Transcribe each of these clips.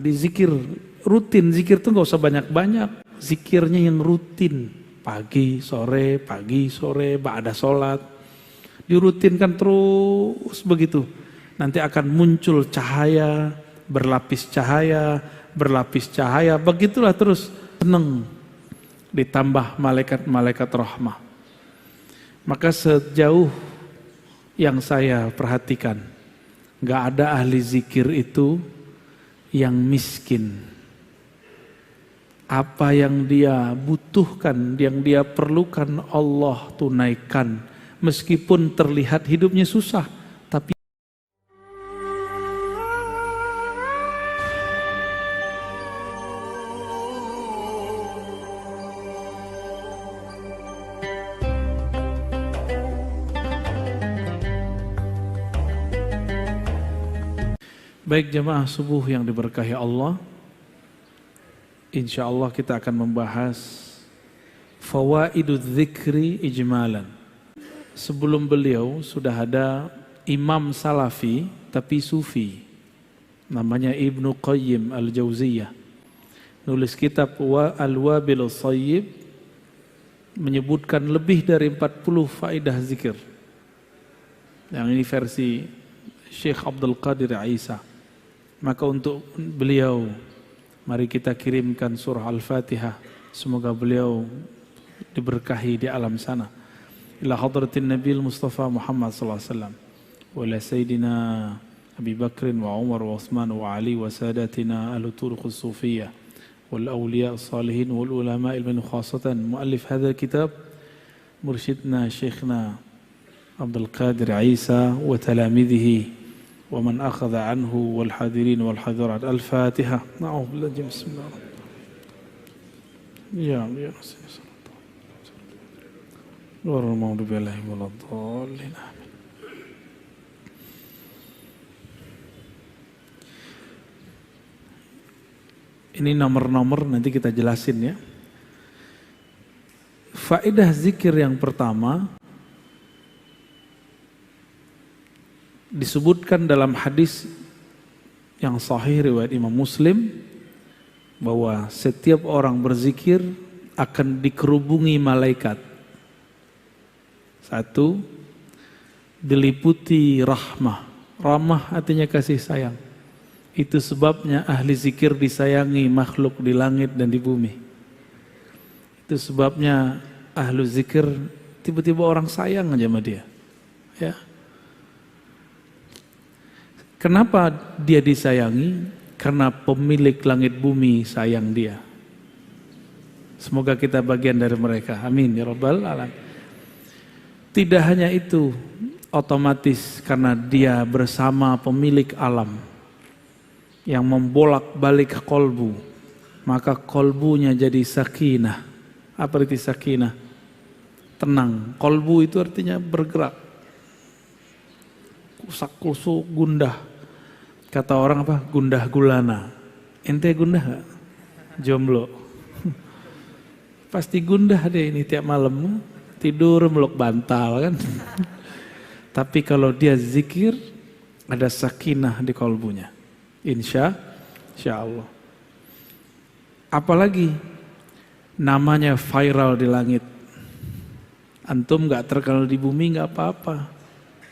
Jadi zikir rutin, zikir tuh nggak usah banyak-banyak, zikirnya yang rutin, pagi sore, ba'da sholat, dirutinkan terus begitu. Nanti akan muncul cahaya, berlapis cahaya, begitulah terus, seneng. Ditambah malaikat-malaikat rahmah. Maka sejauh yang saya perhatikan, nggak ada ahli zikir itu yang miskin. Apa yang dia butuhkan, yang dia perlukan, Allah tunaikan. Meskipun terlihat hidupnya susah, tapi baik jemaah subuh yang diberkahi Allah, insya Allah kita akan membahas fawaidul dzikri ijmalan. Sebelum beliau sudah ada imam salafi tapi sufi, namanya Ibnu Qayyim al-Jauziyah, nulis kitab Al-Wabilus Shayyib, menyebutkan lebih dari 40 faedah zikir. Yang ini versi Syekh Abdul Qadir Isa. Maka untuk beliau, mari kita kirimkan surah Al-Fatihah. Semoga beliau diberkahi di alam sana. Ila hadratin Nabi Mustafa Muhammad sallallahu alaihi wasallam. Wa ila Sayyidina Abi Bakr wa Umar wa Uthman wa Ali wa sadatina ahlu turuq as-sufiyah wal awliya as-salihin wal ulama ilmin khasatan. Muallif hadha kitab mursyidna Syekhna Abdul Qadir Isa wa talamidhihi ومن أخذ عنه والحاضرين والحاضرات. الفاتحة. نعوذ بالله بسم الله الرحمن الرحيم. غير المغضوب عليهم ولا الضالين. آمين. Ini nomor-nomor nanti kita jelasin ya. Faedah zikir yang pertama disebutkan dalam hadis yang sahih riwayat Imam Muslim, bahwa setiap orang berzikir akan dikerubungi malaikat. Satu, diliputi rahmah. Rahmah artinya kasih sayang. Itu sebabnya ahli zikir disayangi makhluk di langit dan di bumi. Itu sebabnya ahli zikir tiba-tiba orang sayang aja sama dia. Ya. Kenapa dia disayangi? Karena pemilik langit bumi sayang dia. Semoga kita bagian dari mereka. Amin ya rabbal alamin. Tidak hanya itu, otomatis karena dia bersama pemilik alam yang membolak-balik kolbu, maka kolbunya jadi sakinah. Apa arti sakinah? Tenang. Kolbu itu artinya bergerak. Kusak-kusuk, gundah. Kata orang apa? Gundah gulana. Ente gundah gak? Jomblo. Pasti gundah deh ini tiap malam. Tidur meluk bantal kan. Tapi kalau dia zikir, ada sakinah di kolbunya. Insya Allah. Apalagi namanya viral di langit. Antum gak terkenal di bumi gak apa-apa.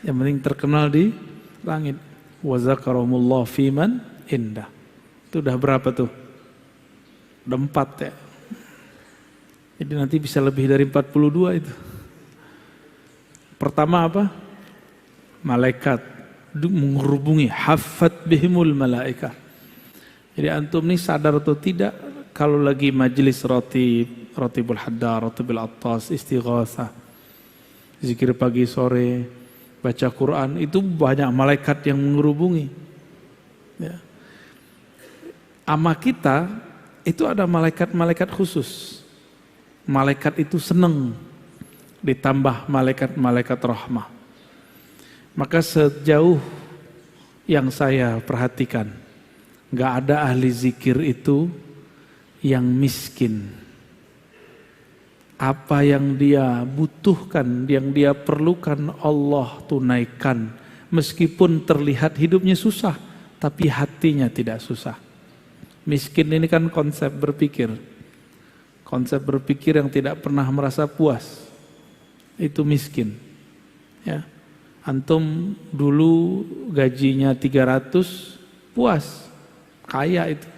Yang penting terkenal di langit. Wa zakarahumullah fiman indah. Itu udah berapa tuh? Udah 4 ya. Jadi nanti bisa lebih dari 42 itu. Pertama apa? Malaikat menghubungi, hafat bihimul malaika. Jadi antum nih sadar atau tidak, kalau lagi majelis rotibul haddar, rotibul attas, istighatsah, zikir pagi sore, baca Quran, itu banyak malaikat yang menghubungi. Ya. Ama kita itu ada malaikat-malaikat khusus. Malaikat itu senang, ditambah malaikat-malaikat rahmah. Maka sejauh yang saya perhatikan, nggak ada ahli zikir itu yang miskin. Apa yang dia butuhkan, yang dia perlukan, Allah tunaikan. Meskipun terlihat hidupnya susah, tapi hatinya tidak susah. Miskin ini kan konsep berpikir. Konsep berpikir yang tidak pernah merasa puas. Itu miskin. Ya. Antum dulu gajinya 300, puas. Kaya itu.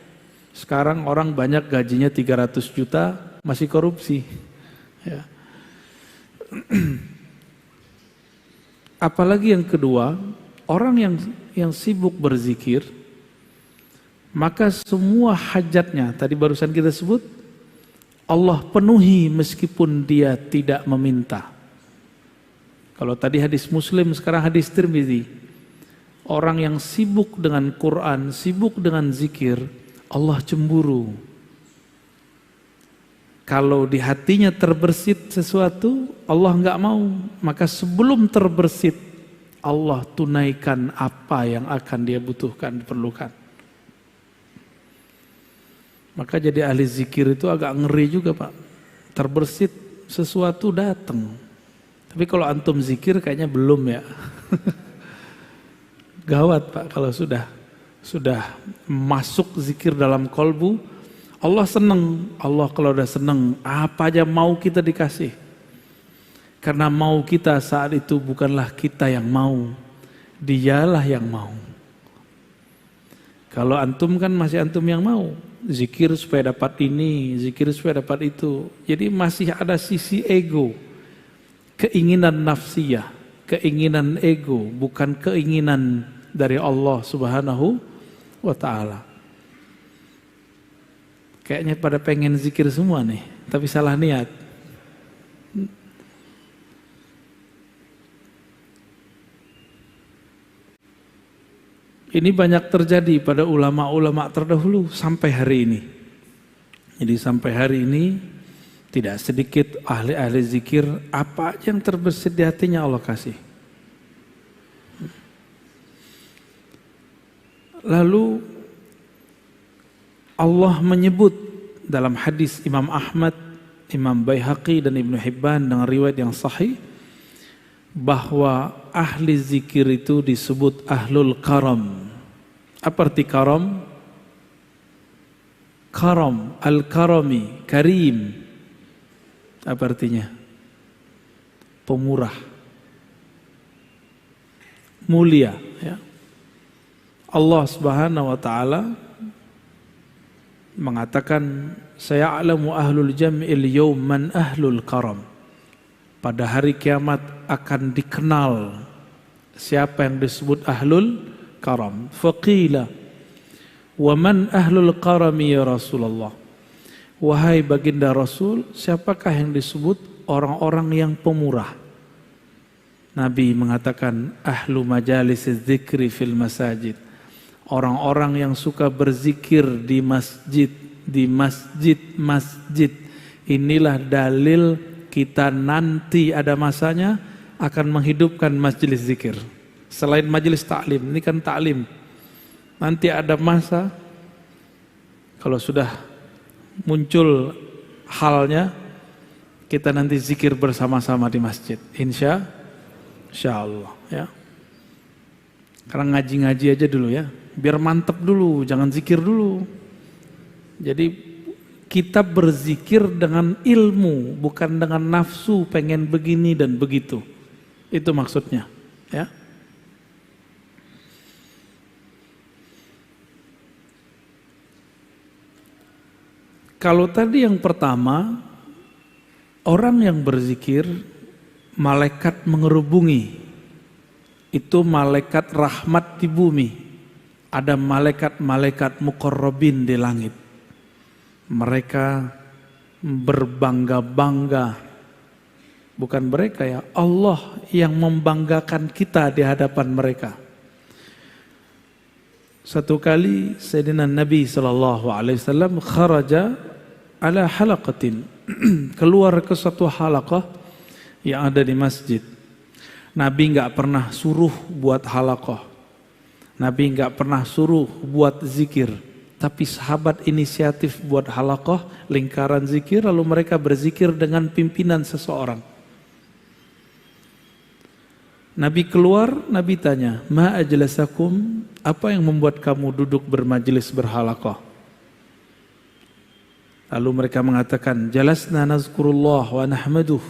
Sekarang orang banyak gajinya 300 juta, masih korupsi. Ya. Apalagi yang kedua, orang yang sibuk berzikir, maka semua hajatnya, tadi barusan kita sebut, Allah penuhi meskipun dia tidak meminta. Kalau tadi hadis Muslim, sekarang hadis Tirmidzi. Orang yang sibuk dengan Quran, sibuk dengan zikir, Allah cemburu. Kalau di hatinya terbersit sesuatu, Allah enggak mau. Maka sebelum terbersit, Allah tunaikan apa yang akan dia butuhkan, diperlukan. Maka jadi ahli zikir itu agak ngeri juga Pak. Terbersit sesuatu datang. Tapi kalau antum zikir kayaknya belum ya. Gawat Pak kalau sudah masuk zikir dalam kolbu, Allah senang. Allah kalau udah senang, apa aja mau kita dikasih. Karena mau kita saat itu bukanlah kita yang mau, dialah yang mau. Kalau antum kan masih antum yang mau, zikir supaya dapat ini, zikir supaya dapat itu. Jadi masih ada sisi ego. Keinginan nafsiyah, keinginan ego, bukan keinginan dari Allah Subhanahu wa ta'ala. Kayaknya pada pengen zikir semua nih, tapi salah niat. Ini banyak terjadi pada ulama-ulama terdahulu sampai hari ini. Jadi sampai hari ini tidak sedikit ahli-ahli zikir, apa yang terbersit di hatinya Allah kasih. Lalu Allah menyebut dalam hadis Imam Ahmad, Imam Baihaqi dan Ibnu Hibban dengan riwayat yang sahih bahwa ahli zikir itu disebut ahlul karam. Apa arti karam? Karam, al-karami, karim. Apa artinya? Pemurah, mulia. Ya. Allah Subhanahu wa ta'ala mengatakan, saya'lamu ahlul jam'il yawm man ahlul karam. Pada hari kiamat akan dikenal siapa yang disebut ahlul karam. Faqila wa man ahlul karami ya Rasulullah. Wahai baginda Rasul, siapakah yang disebut orang-orang yang pemurah? Nabi mengatakan ahlu majalis dzikri fil masajid. Orang-orang yang suka berzikir di masjid, masjid. Inilah dalil kita nanti ada masanya akan menghidupkan majelis zikir. Selain majelis taklim, ini kan taklim. Nanti ada masa kalau sudah muncul halnya, kita nanti zikir bersama-sama di masjid. Insya Allah ya. Karena ngaji-ngaji aja dulu ya, biar mantep dulu, jangan zikir dulu. Jadi kita berzikir dengan ilmu, bukan dengan nafsu pengen begini dan begitu. Itu maksudnya ya. Kalau tadi yang pertama, orang yang berzikir, malaikat mengerubungi. Itu malaikat rahmat di bumi. Ada malaikat-malaikat muqarrabin di langit. Mereka berbangga-bangga. Bukan mereka ya, Allah yang membanggakan kita di hadapan mereka. Satu kali Sayyidina Nabi SAW kharaja ala halaqatin, keluar ke suatu halaqah yang ada di masjid. Nabi enggak pernah suruh buat halaqah. Nabi enggak pernah suruh buat zikir. Tapi sahabat inisiatif buat halaqah, lingkaran zikir, lalu mereka berzikir dengan pimpinan seseorang. Nabi keluar, Nabi tanya, ma ajlasakum, apa yang membuat kamu duduk bermajelis berhalaqah? Lalu mereka mengatakan, jalasna nazkurullah wa nahmaduh.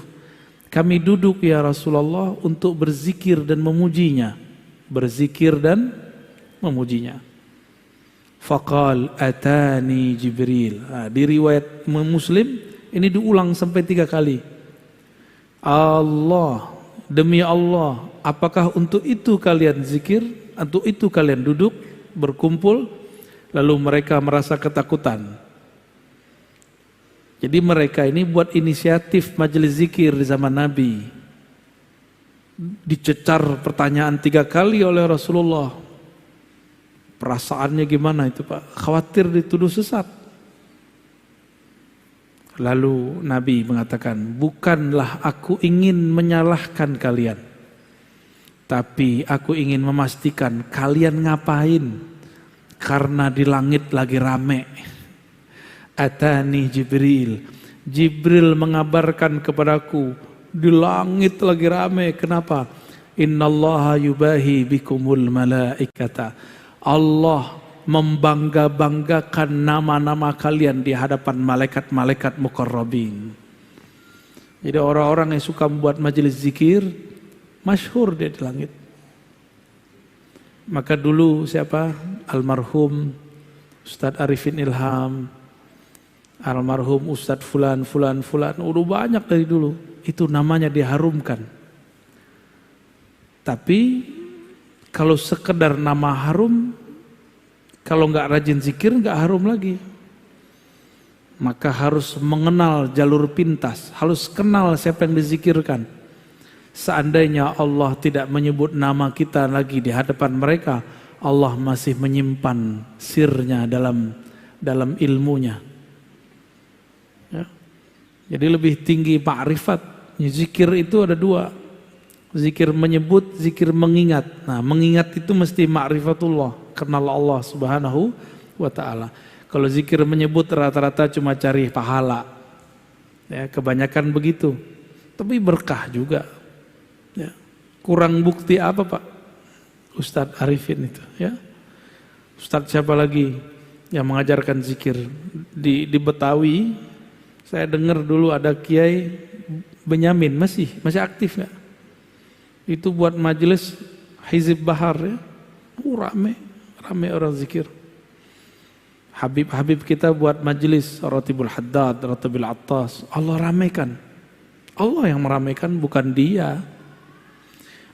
Kami duduk ya Rasulullah untuk berzikir dan memujinya. Berzikir dan memujinya. Faqal atani Jibril. Di riwayat Muslim ini diulang sampai 3 kali. Allah, demi Allah, apakah untuk itu kalian zikir? Untuk itu kalian duduk, berkumpul? Lalu mereka merasa ketakutan. Jadi mereka ini buat inisiatif majelis zikir di zaman Nabi. Dicecar pertanyaan 3 kali oleh Rasulullah. Perasaannya gimana itu Pak? Khawatir dituduh sesat. Lalu Nabi mengatakan, bukanlah aku ingin menyalahkan kalian, tapi aku ingin memastikan kalian ngapain, karena di langit lagi rame. Atani Jibril. Jibril mengabarkan kepadaku, di langit lagi rame. Kenapa? Innallaha yubahi bikumul malaikata. Allah membangga-banggakan nama-nama kalian di hadapan malaikat-malaikat muqarrabin. Jadi orang-orang yang suka membuat majelis zikir, masyhur dia di langit. Maka dulu siapa? Almarhum Ustadz Arifin Ilham, almarhum Ustadz Fulan, udah banyak dari dulu. Itu namanya diharumkan. Tapi kalau sekedar nama harum, kalau nggak rajin zikir nggak harum lagi. Maka harus mengenal jalur pintas, harus kenal siapa yang dizikirkan. Seandainya Allah tidak menyebut nama kita lagi di hadapan mereka, Allah masih menyimpan sirnya dalam ilmunya. Ya. Jadi lebih tinggi ma'rifat. Zikir itu ada 2. Zikir menyebut, zikir mengingat. Nah, mengingat itu mesti ma'rifatullah, kenal Allah Subhanahu wa ta'ala. Kalau zikir menyebut rata-rata cuma cari pahala. Ya, kebanyakan begitu. Tapi berkah juga. Ya. Kurang bukti apa Pak? Ustadz Arifin itu, ya. Ustadz siapa lagi yang mengajarkan zikir di Betawi? Saya dengar dulu ada Kiai Benyamin, masih aktif nggak? Itu buat majelis Hizib Bahar, ya. Rame orang zikir. Habib kita buat majelis Ratibul Haddad, Ratibul Attas. Allah ramaikan. Allah yang meramaikan, bukan dia.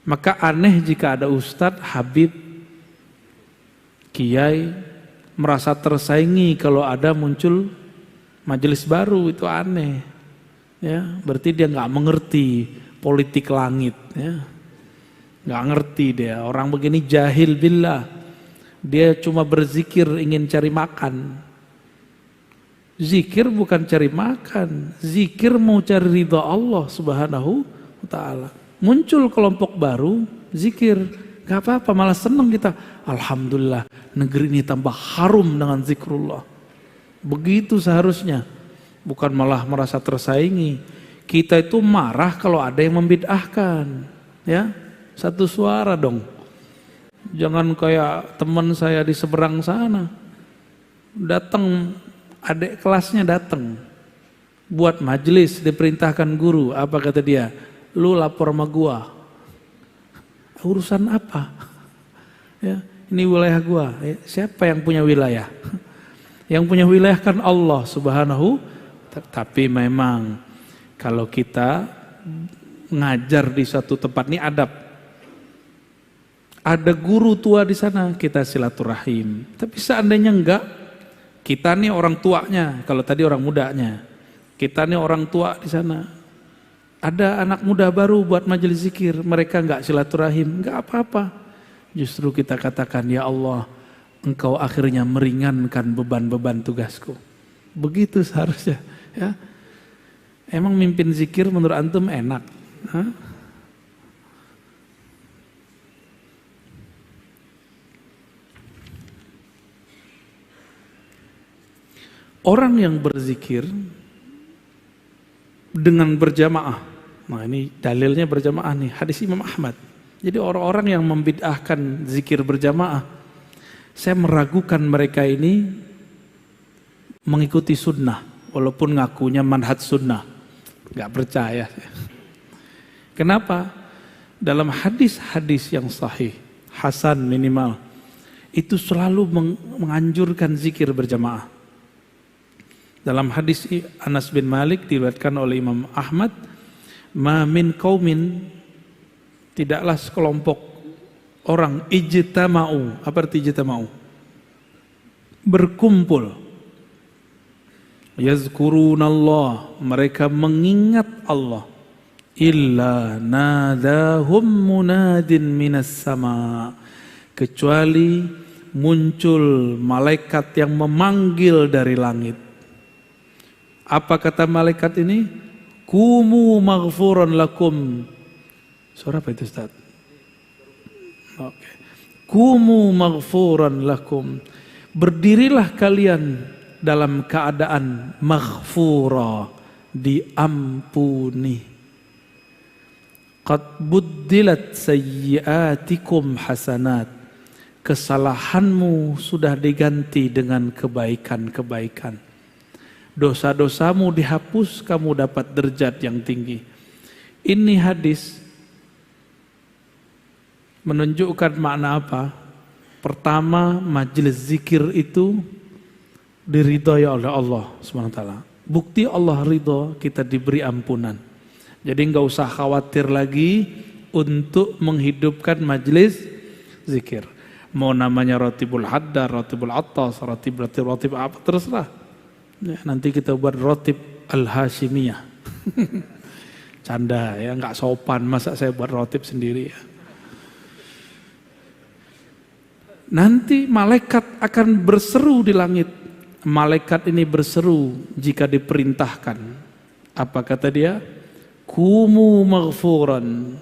Maka aneh jika ada ustadz, habib, kiai merasa tersaingi kalau ada muncul majelis baru, itu aneh. Ya, berarti dia nggak mengerti politik langit. Ya. Nggak ngerti dia, orang begini jahil billah. Dia cuma berzikir ingin cari makan. Zikir bukan cari makan, zikir mau cari ridha Allah Subhanahu wa ta'ala. Muncul kelompok baru, zikir, gak apa-apa, malah senang kita. Alhamdulillah, negeri ini tambah harum dengan zikrullah. Begitu seharusnya, bukan malah merasa tersaingi. Kita itu marah kalau ada yang membid'ahkan, ya. Satu suara dong. Jangan kayak teman saya di seberang sana. Datang, adik kelasnya datang. Buat majelis, diperintahkan guru. Apa kata dia? Lu lapor sama gua. Urusan apa? Ya, ini wilayah gua. Siapa yang punya wilayah? Yang punya wilayah kan Allah Subhanahu. Tapi memang kalau kita ngajar di suatu tempat, ini adab. Ada guru tua di sana, kita silaturahim. Tapi seandainya enggak, kita nih orang tuanya, kalau tadi orang mudanya. Kita nih orang tua di sana. Ada anak muda baru buat majelis zikir, mereka enggak silaturahim, enggak apa-apa. Justru kita katakan, ya Allah, Engkau akhirnya meringankan beban-beban tugasku. Begitu seharusnya. Ya. Emang mimpin zikir menurut antum enak? Hah? Orang yang berzikir dengan berjamaah, nah ini dalilnya berjamaah nih, hadis Imam Ahmad. Jadi orang-orang yang membid'ahkan zikir berjamaah, saya meragukan mereka ini mengikuti sunnah. walaupun ngakunya manhaj sunnah, nggak percaya. Kenapa? Dalam hadis-hadis yang sahih, hasan minimal, itu selalu menganjurkan zikir berjamaah. Dalam hadis Anas bin Malik diriwayatkan oleh Imam Ahmad, ma min qaumin, tidaklah sekelompok orang ijtama'u. Apa arti ijtama'u? Berkumpul. Yazkurunallah, mereka mengingat Allah. Illa nadahum munadin minas sama, kecuali muncul malaikat yang memanggil dari langit. Apa kata malaikat ini? Kumu maghfuran lakum. Suara apa itu, Ustaz? Oke. Kumu maghfuran lakum. Berdirilah kalian dalam keadaan maghfura, diampuni. Qad buddilat sayyiatikum hasanat. Kesalahanmu sudah diganti dengan kebaikan-kebaikan. Dosa-dosamu dihapus, kamu dapat derajat yang tinggi. Ini hadis menunjukkan makna apa? Pertama, majelis zikir itu diridhoi oleh Allah SWT. Bukti Allah ridho, kita diberi ampunan. Jadi nggak usah khawatir lagi untuk menghidupkan majelis zikir. Mau namanya Ratibul Haddar, Ratibul Attas, Ratib apa, terserah. Ya, nanti kita buat Ratib Al-Hashimiyah. Canda ya, nggak sopan masa saya buat Ratib sendiri ya. Nanti malaikat akan berseru di langit. Malaikat ini berseru jika diperintahkan. Apa kata dia? Kumu maghfuran.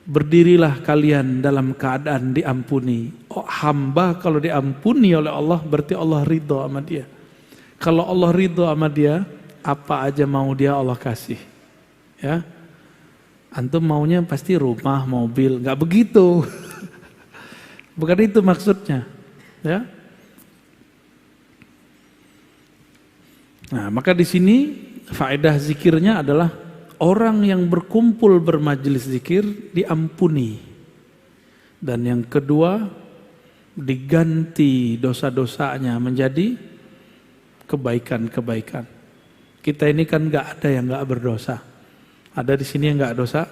Berdirilah kalian dalam keadaan diampuni. Oh, hamba kalau diampuni oleh Allah berarti Allah ridho sama dia. Kalau Allah ridho sama dia, apa aja mau dia Allah kasih. Ya, antum maunya pasti rumah, mobil, nggak begitu. Bukan itu maksudnya. Ya. Nah, maka di sini faedah zikirnya adalah orang yang berkumpul bermajelis zikir diampuni. Dan yang kedua, diganti dosa-dosanya menjadi kebaikan-kebaikan. Kita ini kan nggak ada yang nggak berdosa. Ada di sini yang nggak dosa.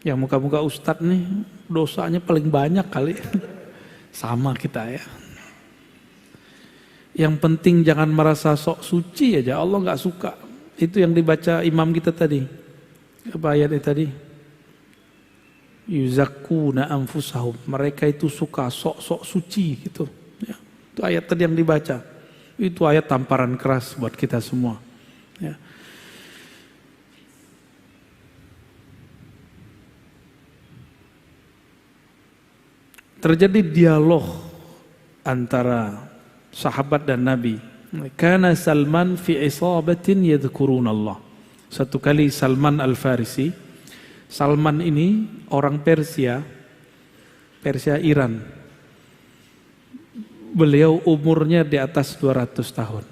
Yang muka-muka ustadz nih dosanya paling banyak kali. Sama kita ya. Yang penting jangan merasa sok suci aja. Allah nggak suka. Itu yang dibaca imam kita tadi. Apa ayatnya tadi? Yuzakkuna anfusahum. Mereka itu suka sok-sok suci gitu. Ya. Itu ayat tadi yang dibaca. Itu ayat tamparan keras buat kita semua. Ya. Terjadi dialog antara sahabat dan Nabi. Kana Salman fi isabatin yadhkurunallah. Satu kali Salman Al-Farisi. Salman ini orang Persia Iran. Beliau umurnya di atas 200 tahun.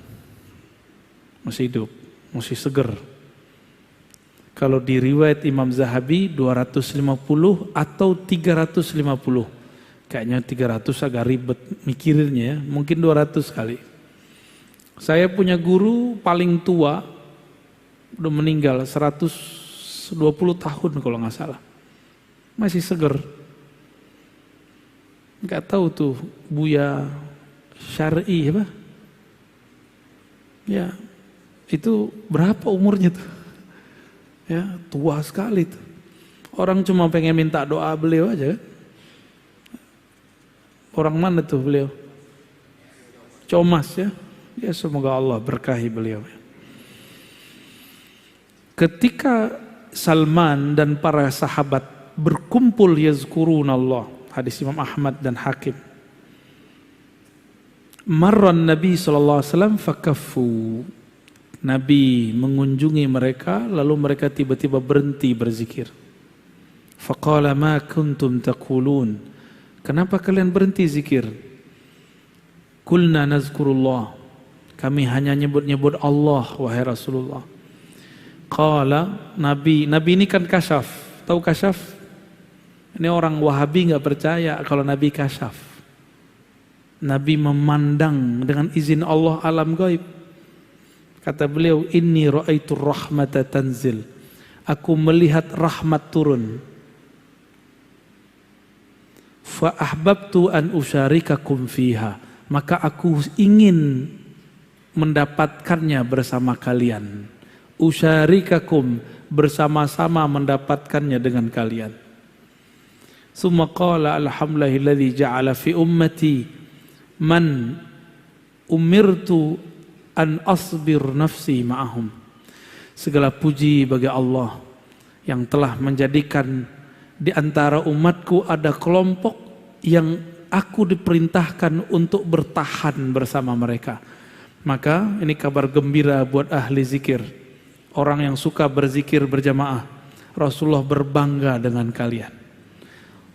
Masih hidup, masih seger. Kalau di riwayat Imam Zahabi 250 atau 350. Kayaknya 300 agak ribet mikirinnya ya, mungkin 200 kali. Saya punya guru paling tua, udah meninggal 120 tahun kalau nggak salah. Masih seger. Nggak tahu tuh Buya Syar'i apa? Ya, itu berapa umurnya tuh? Ya, tua sekali tuh. Orang cuma pengen minta doa beliau aja kan? Orang mana tuh beliau? Comas ya. Ya semoga Allah berkahi beliau. Ketika Salman dan para sahabat berkumpul yazkurunallah, hadis Imam Ahmad dan Hakim. Marran Nabi SAW fakaffu. Nabi mengunjungi mereka, lalu mereka tiba-tiba berhenti berzikir. Faqala ma kuntum taqulun. Kenapa kalian berhenti zikir? Kulna nazkurullah. Kami hanya nyebut-nyebut Allah, wahai Rasulullah. Qala, Nabi ini kan kasyaf. Tahu kasyaf? Ini orang Wahabi nggak percaya kalau Nabi kasyaf. Nabi memandang dengan izin Allah alam gaib. Kata beliau, inni ra'aitu rahmata tanzil. Aku melihat rahmat turun. Fa ahbabtu an usyarikakum fiha. Maka aku ingin mendapatkannya bersama kalian. Usyarikakum, bersama-sama mendapatkannya dengan kalian. Summa qala alhamdulillahilladzi ja'ala fi ummati man umirtu an asbir nafsi ma'ahum. Segala puji bagi Allah yang telah menjadikan di antara umatku ada kelompok yang aku diperintahkan untuk bertahan bersama mereka. Maka ini kabar gembira buat ahli zikir, orang yang suka berzikir berjamaah. Rasulullah berbangga dengan kalian.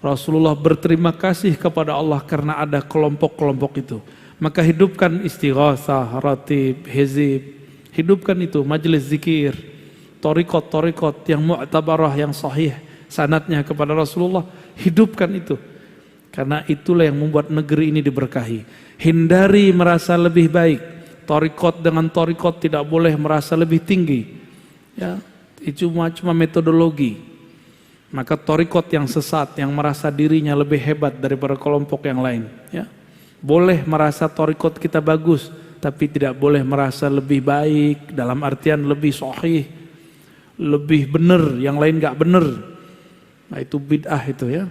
Rasulullah berterima kasih kepada Allah karena ada kelompok-kelompok itu. Maka hidupkan istighasah, ratib, hizib, hidupkan itu, majelis zikir, torikot yang mu'tabarah, yang sahih sanadnya kepada Rasulullah. Hidupkan itu, karena itulah yang membuat negeri ini diberkahi. Hindari merasa lebih baik. Torikot dengan torikot tidak boleh merasa lebih tinggi. Ya, itu cuma metodologi. Maka torikot yang sesat, yang merasa dirinya lebih hebat daripada kelompok yang lain, ya. Boleh merasa torikot kita bagus, tapi tidak boleh merasa lebih baik dalam artian lebih sahih, lebih benar, yang lain gak benar. Nah itu bid'ah itu, ya.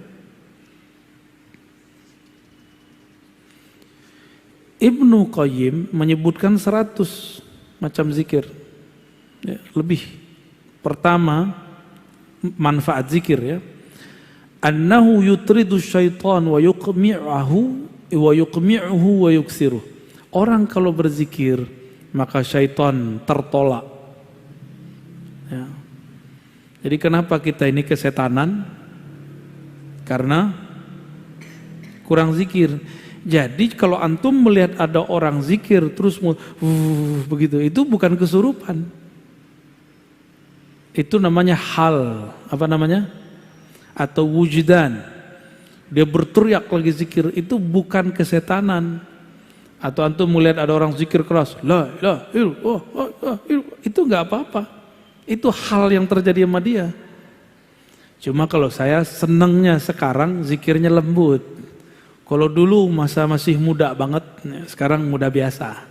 Ibnu Qayyim menyebutkan 100 macam zikir, ya, lebih. Pertama, manfaat zikir, ya. Annahu yutridu syaitan wa yuqmi'uhu wa yuksiruh. Orang kalau berzikir maka syaitan tertolak, ya. Jadi kenapa kita ini kesetanan? Karena kurang zikir. Jadi kalau antum melihat ada orang zikir terus begitu, itu bukan kesurupan. Itu namanya hal, apa namanya? Atau wujudan. Dia berteriak lagi zikir, itu bukan kesetanan. Atau antum melihat ada orang zikir keras, la ilaha illallah, itu enggak apa-apa. Itu hal yang terjadi sama dia. Cuma kalau saya senangnya sekarang zikirnya lembut. Kalau dulu masa masih muda banget, sekarang muda biasa.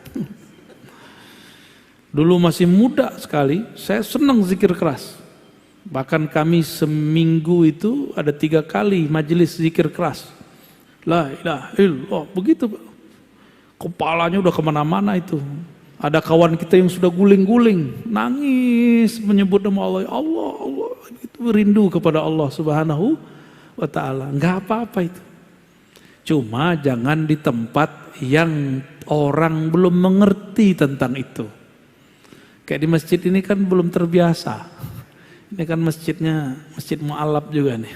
Dulu masih muda sekali, saya senang zikir keras. Bahkan kami seminggu itu ada 3 kali majelis zikir keras. La ilaha illallah, begitu. Kepalanya udah kemana-mana itu. Ada kawan kita yang sudah guling-guling, nangis menyebut nama Allah, Allah, Allah. Itu rindu kepada Allah Subhanahu wa Ta'ala. Enggak apa-apa itu. Cuma jangan di tempat yang orang belum mengerti tentang itu. Kayak di masjid ini kan belum terbiasa. Ini kan masjidnya masjid mu'alaf juga nih.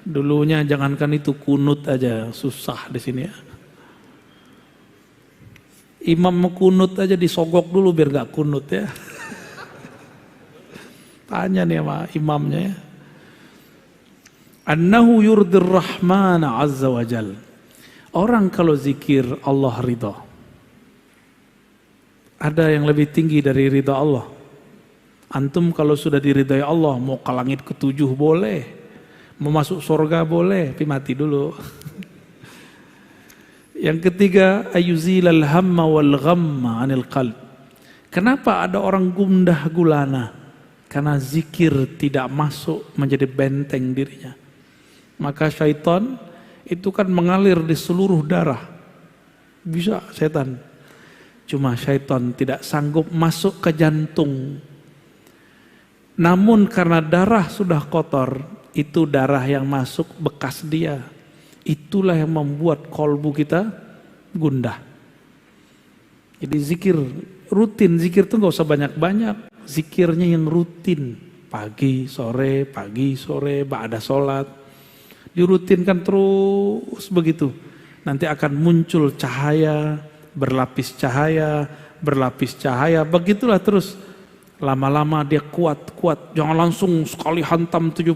Dulunya jangankan itu, kunut aja susah di sini, ya. Imam mau kunut aja disogok dulu biar gak kunut, ya. Tanya nih sama imamnya, ya. Annahu yurdir rahmana azza wa jal. Orang kalau zikir Allah ridha. Ada yang lebih tinggi dari ridha Allah. Antum kalau sudah diridhai Allah, mau ke langit ke-7 boleh, mau masuk surga boleh, tapi mati dulu. Yang ketiga, ayuzilal hamma wal ghamma anil qalb. Kenapa ada orang gundah gulana? Karena zikir tidak masuk menjadi benteng dirinya. Maka syaitan itu kan mengalir di seluruh darah. Bisa setan. Cuma syaitan tidak sanggup masuk ke jantung. Namun karena darah sudah kotor, itu darah yang masuk bekas dia. Itulah yang membuat kolbu kita gundah. Jadi zikir rutin, zikir itu gak usah banyak-banyak. Zikirnya yang rutin, pagi, sore, ba'da sholat. Dirutinkan terus begitu. Nanti akan muncul cahaya berlapis cahaya, begitulah terus. Lama-lama dia kuat, jangan langsung sekali hantam 70.000.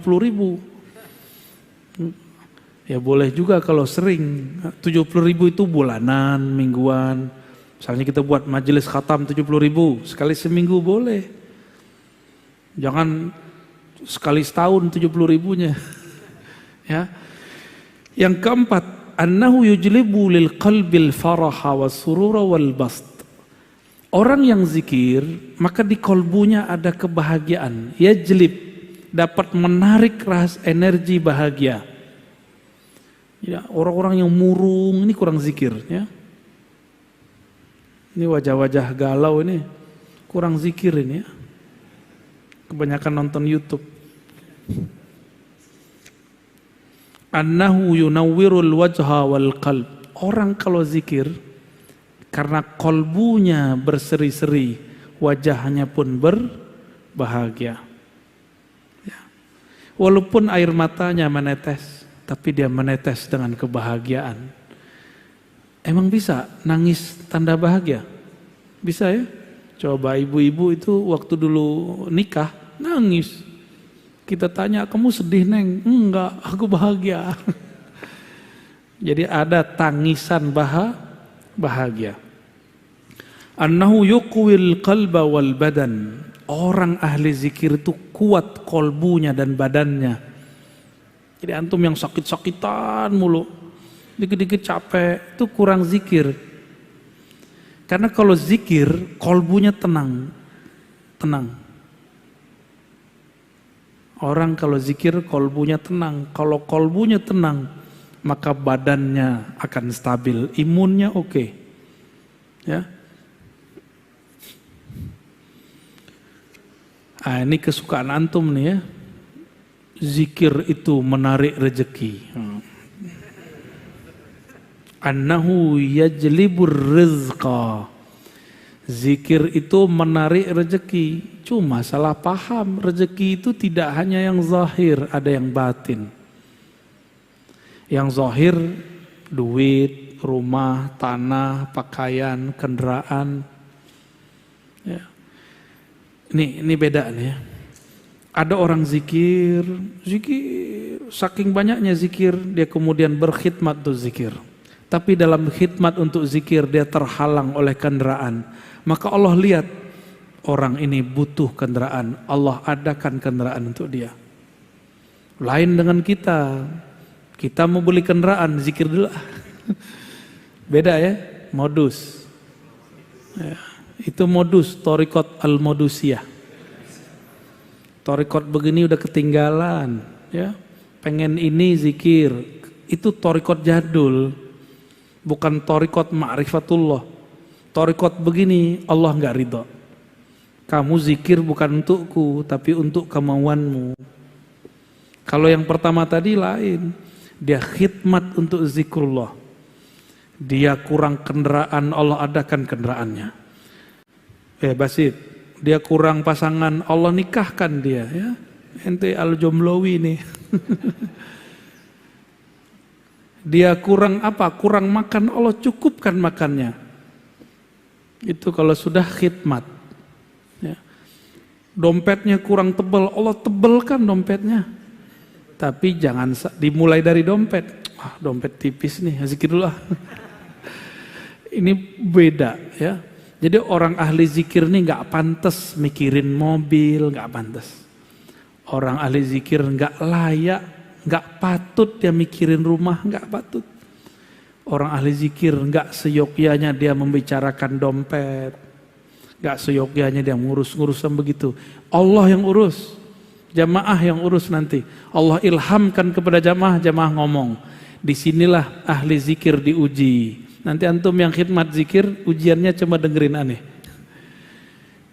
Ya boleh juga kalau sering, 70.000 itu bulanan, mingguan. Misalnya kita buat majelis khatam 70.000, sekali seminggu boleh. Jangan sekali setahun 70.000-nya. Ya. Yang keempat, annahu yujlibu lil qalbil faraha was surura wal bast. Orang yang zikir, maka di kolbunya ada kebahagiaan. Yajlib, dapat menarik energi bahagia. Ya, orang-orang yang murung ini kurang zikir, ya. Ini wajah-wajah galau ini kurang zikir ini, ya. Kebanyakan nonton YouTube. Annahu yunawwirul wajha wal qalb. Orang kalau zikir karena kolbunya berseri-seri, wajahnya pun berbahagia. Ya. Walaupun air matanya menetes, tapi dia menetes dengan kebahagiaan. Emang bisa nangis tanda bahagia? Bisa ya? Coba ibu-ibu itu waktu dulu nikah, nangis. Kita tanya, kamu sedih Neng? Enggak, aku bahagia. Jadi ada tangisan bahagia. Annahu yuqwil qalba wal badan. Orang ahli zikir itu kuat kolbunya dan badannya. Jadi antum yang sakit-sakitan mulu, dikit-dikit capek, itu kurang zikir. Karena kalau zikir, kolbunya tenang. Orang kalau zikir, kolbunya tenang. Kalau kolbunya tenang, maka badannya akan stabil, imunnya oke. Ya. Nah, ini kesukaan antum nih ya. Zikir itu menarik rezeki. Annahu yajlibur rizqa. Zikir itu menarik rezeki. Cuma salah paham, rezeki itu tidak hanya yang zahir, ada yang batin. Yang zahir duit, rumah, tanah, pakaian, kendaraan. Ya. Ini beda nih ya. Ada orang zikir, saking banyaknya zikir, dia kemudian berkhidmat untuk zikir. Tapi dalam khidmat untuk zikir dia terhalang oleh kendaraan. Maka Allah lihat, orang ini butuh kendaraan, Allah adakan kendaraan untuk dia. Lain dengan kita mau beli kendaraan, zikir dulu. Beda ya, modus. Ya. Itu modus, thariqat al-modusiyah. Thariqat begini udah ketinggalan, ya. Pengen ini zikir, itu thariqat jadul, bukan thariqat ma'rifatullah. Thariqat begini, Allah enggak ridha. Kamu zikir bukan untukku, tapi untuk kemauanmu. Kalau yang pertama tadi lain, dia khidmat untuk zikrullah. Dia kurang kendaraan, Allah adakan kendaraannya. Basit, dia kurang pasangan, Allah nikahkan dia, ya. Ente al-jomlowi nih. Dia kurang apa? Kurang makan, Allah cukupkan makannya. Itu kalau sudah khidmat. Ya. Dompetnya kurang tebal, Allah tebelkan dompetnya. Tapi jangan dimulai dari dompet. Dompet tipis nih, zikir dulu lah. Ini beda, ya. Jadi orang ahli zikir nih nggak pantas mikirin mobil, nggak pantas. Orang ahli zikir nggak layak, nggak patut dia mikirin rumah, nggak patut. Orang ahli zikir nggak seyogyanya dia membicarakan dompet, nggak seyogyanya dia ngurus-ngurusan begitu. Allah yang urus, jamaah yang urus nanti. Allah ilhamkan kepada jamaah, jamaah ngomong. Disinilah ahli zikir diuji. Nanti antum yang khidmat zikir, ujiannya cuma dengerin aneh.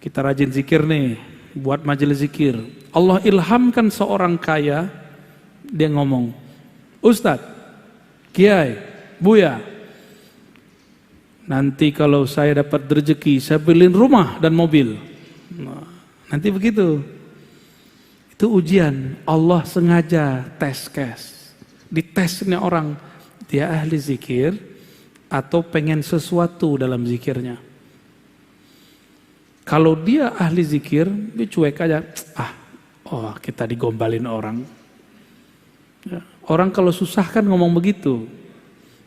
Kita rajin zikir nih, buat majelis zikir. Allah ilhamkan seorang kaya, dia ngomong, Ustadz, Kiai, Buya, nanti kalau saya dapat rezeki, saya beliin rumah dan mobil. Nah, nanti begitu. Itu ujian, Allah sengaja tes case. Ditesnya orang, dia ahli zikir, atau pengen sesuatu dalam zikirnya. Kalau dia ahli zikir, dia cuek aja. Kita digombalin orang. Ya, orang kalau susah kan ngomong begitu.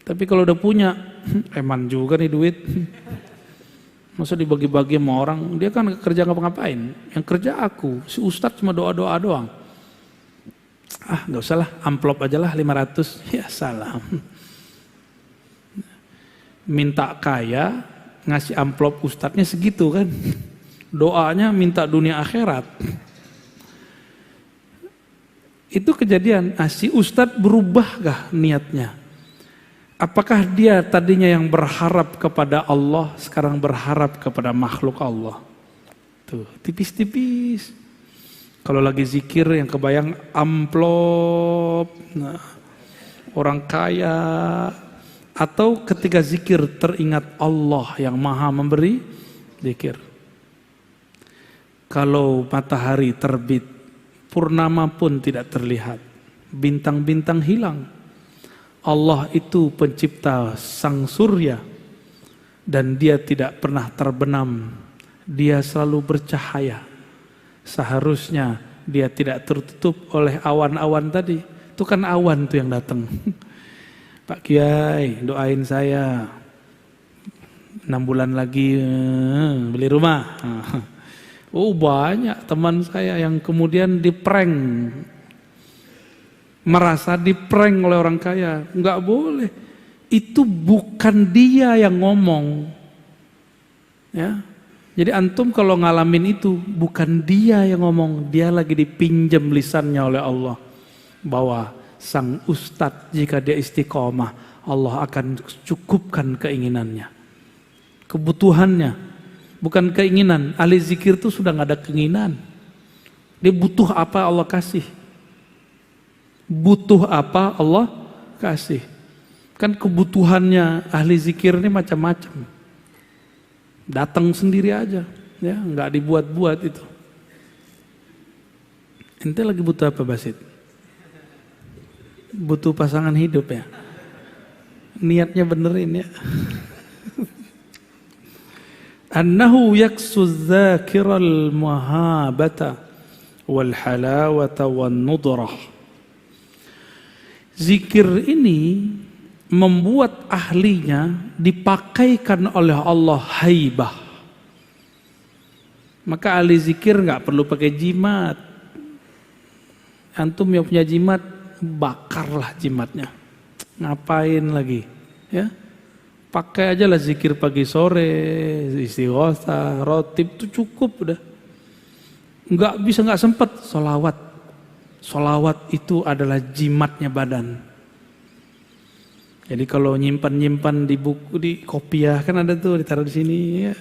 Tapi kalau udah punya, eman juga nih duit. Masa dibagi-bagi sama orang, dia kan kerja ngapa-ngapain. Yang kerja aku, si Ustadz cuma doa-doa doang. Gak usah lah, amplop aja lah 500. Ya salam. Minta kaya, ngasih amplop ustadznya segitu kan. Doanya minta dunia akhirat. Itu kejadian, si ustadz berubahkah niatnya? Apakah dia tadinya yang berharap kepada Allah, sekarang berharap kepada makhluk Allah? Tuh, tipis-tipis. Kalau lagi zikir yang kebayang amplop, orang kaya. Atau ketika zikir teringat Allah yang maha memberi zikir. Kalau matahari terbit, purnama pun tidak terlihat, bintang-bintang hilang. Allah itu pencipta sang surya dan dia tidak pernah terbenam, dia selalu bercahaya. Seharusnya dia tidak tertutup oleh awan-awan tadi. Itu kan awan tuh yang datang. Pak Kiai, doain saya 6 bulan lagi beli rumah. Banyak teman saya yang kemudian diprank, merasa diprank oleh orang kaya. Enggak boleh. Itu bukan dia yang ngomong. Ya. Jadi antum kalau ngalamin itu bukan dia yang ngomong, dia lagi dipinjam lisannya oleh Allah. Bahwa sang ustadz jika dia istiqomah, Allah akan cukupkan keinginannya, kebutuhannya, bukan keinginan. Ahli zikir itu sudah nggak ada keinginan. Dia butuh apa Allah kasih. Butuh apa Allah kasih. Kan kebutuhannya ahli zikir ini macam-macam. Datang sendiri aja, ya, nggak dibuat-buat itu. Ente lagi butuh apa, Basit? Butuh pasangan hidup ya? Niatnya benerin ya. Annahu yaksu dzakiral mahabata wal halawata wan nudrah. Zikir ini membuat ahlinya dipakaikan oleh Allah haibah. Maka ahli zikir nggak perlu pakai jimat. Antum yang punya jimat, bakarlah jimatnya. Ngapain lagi? Ya, pakai aja lah zikir pagi sore, istighosah, rotib itu cukup udah. Nggak sempet sholawat. Sholawat itu adalah jimatnya badan. Jadi kalau nyimpan di buku, di kopiah kan ada tuh ditaruh di sini ya.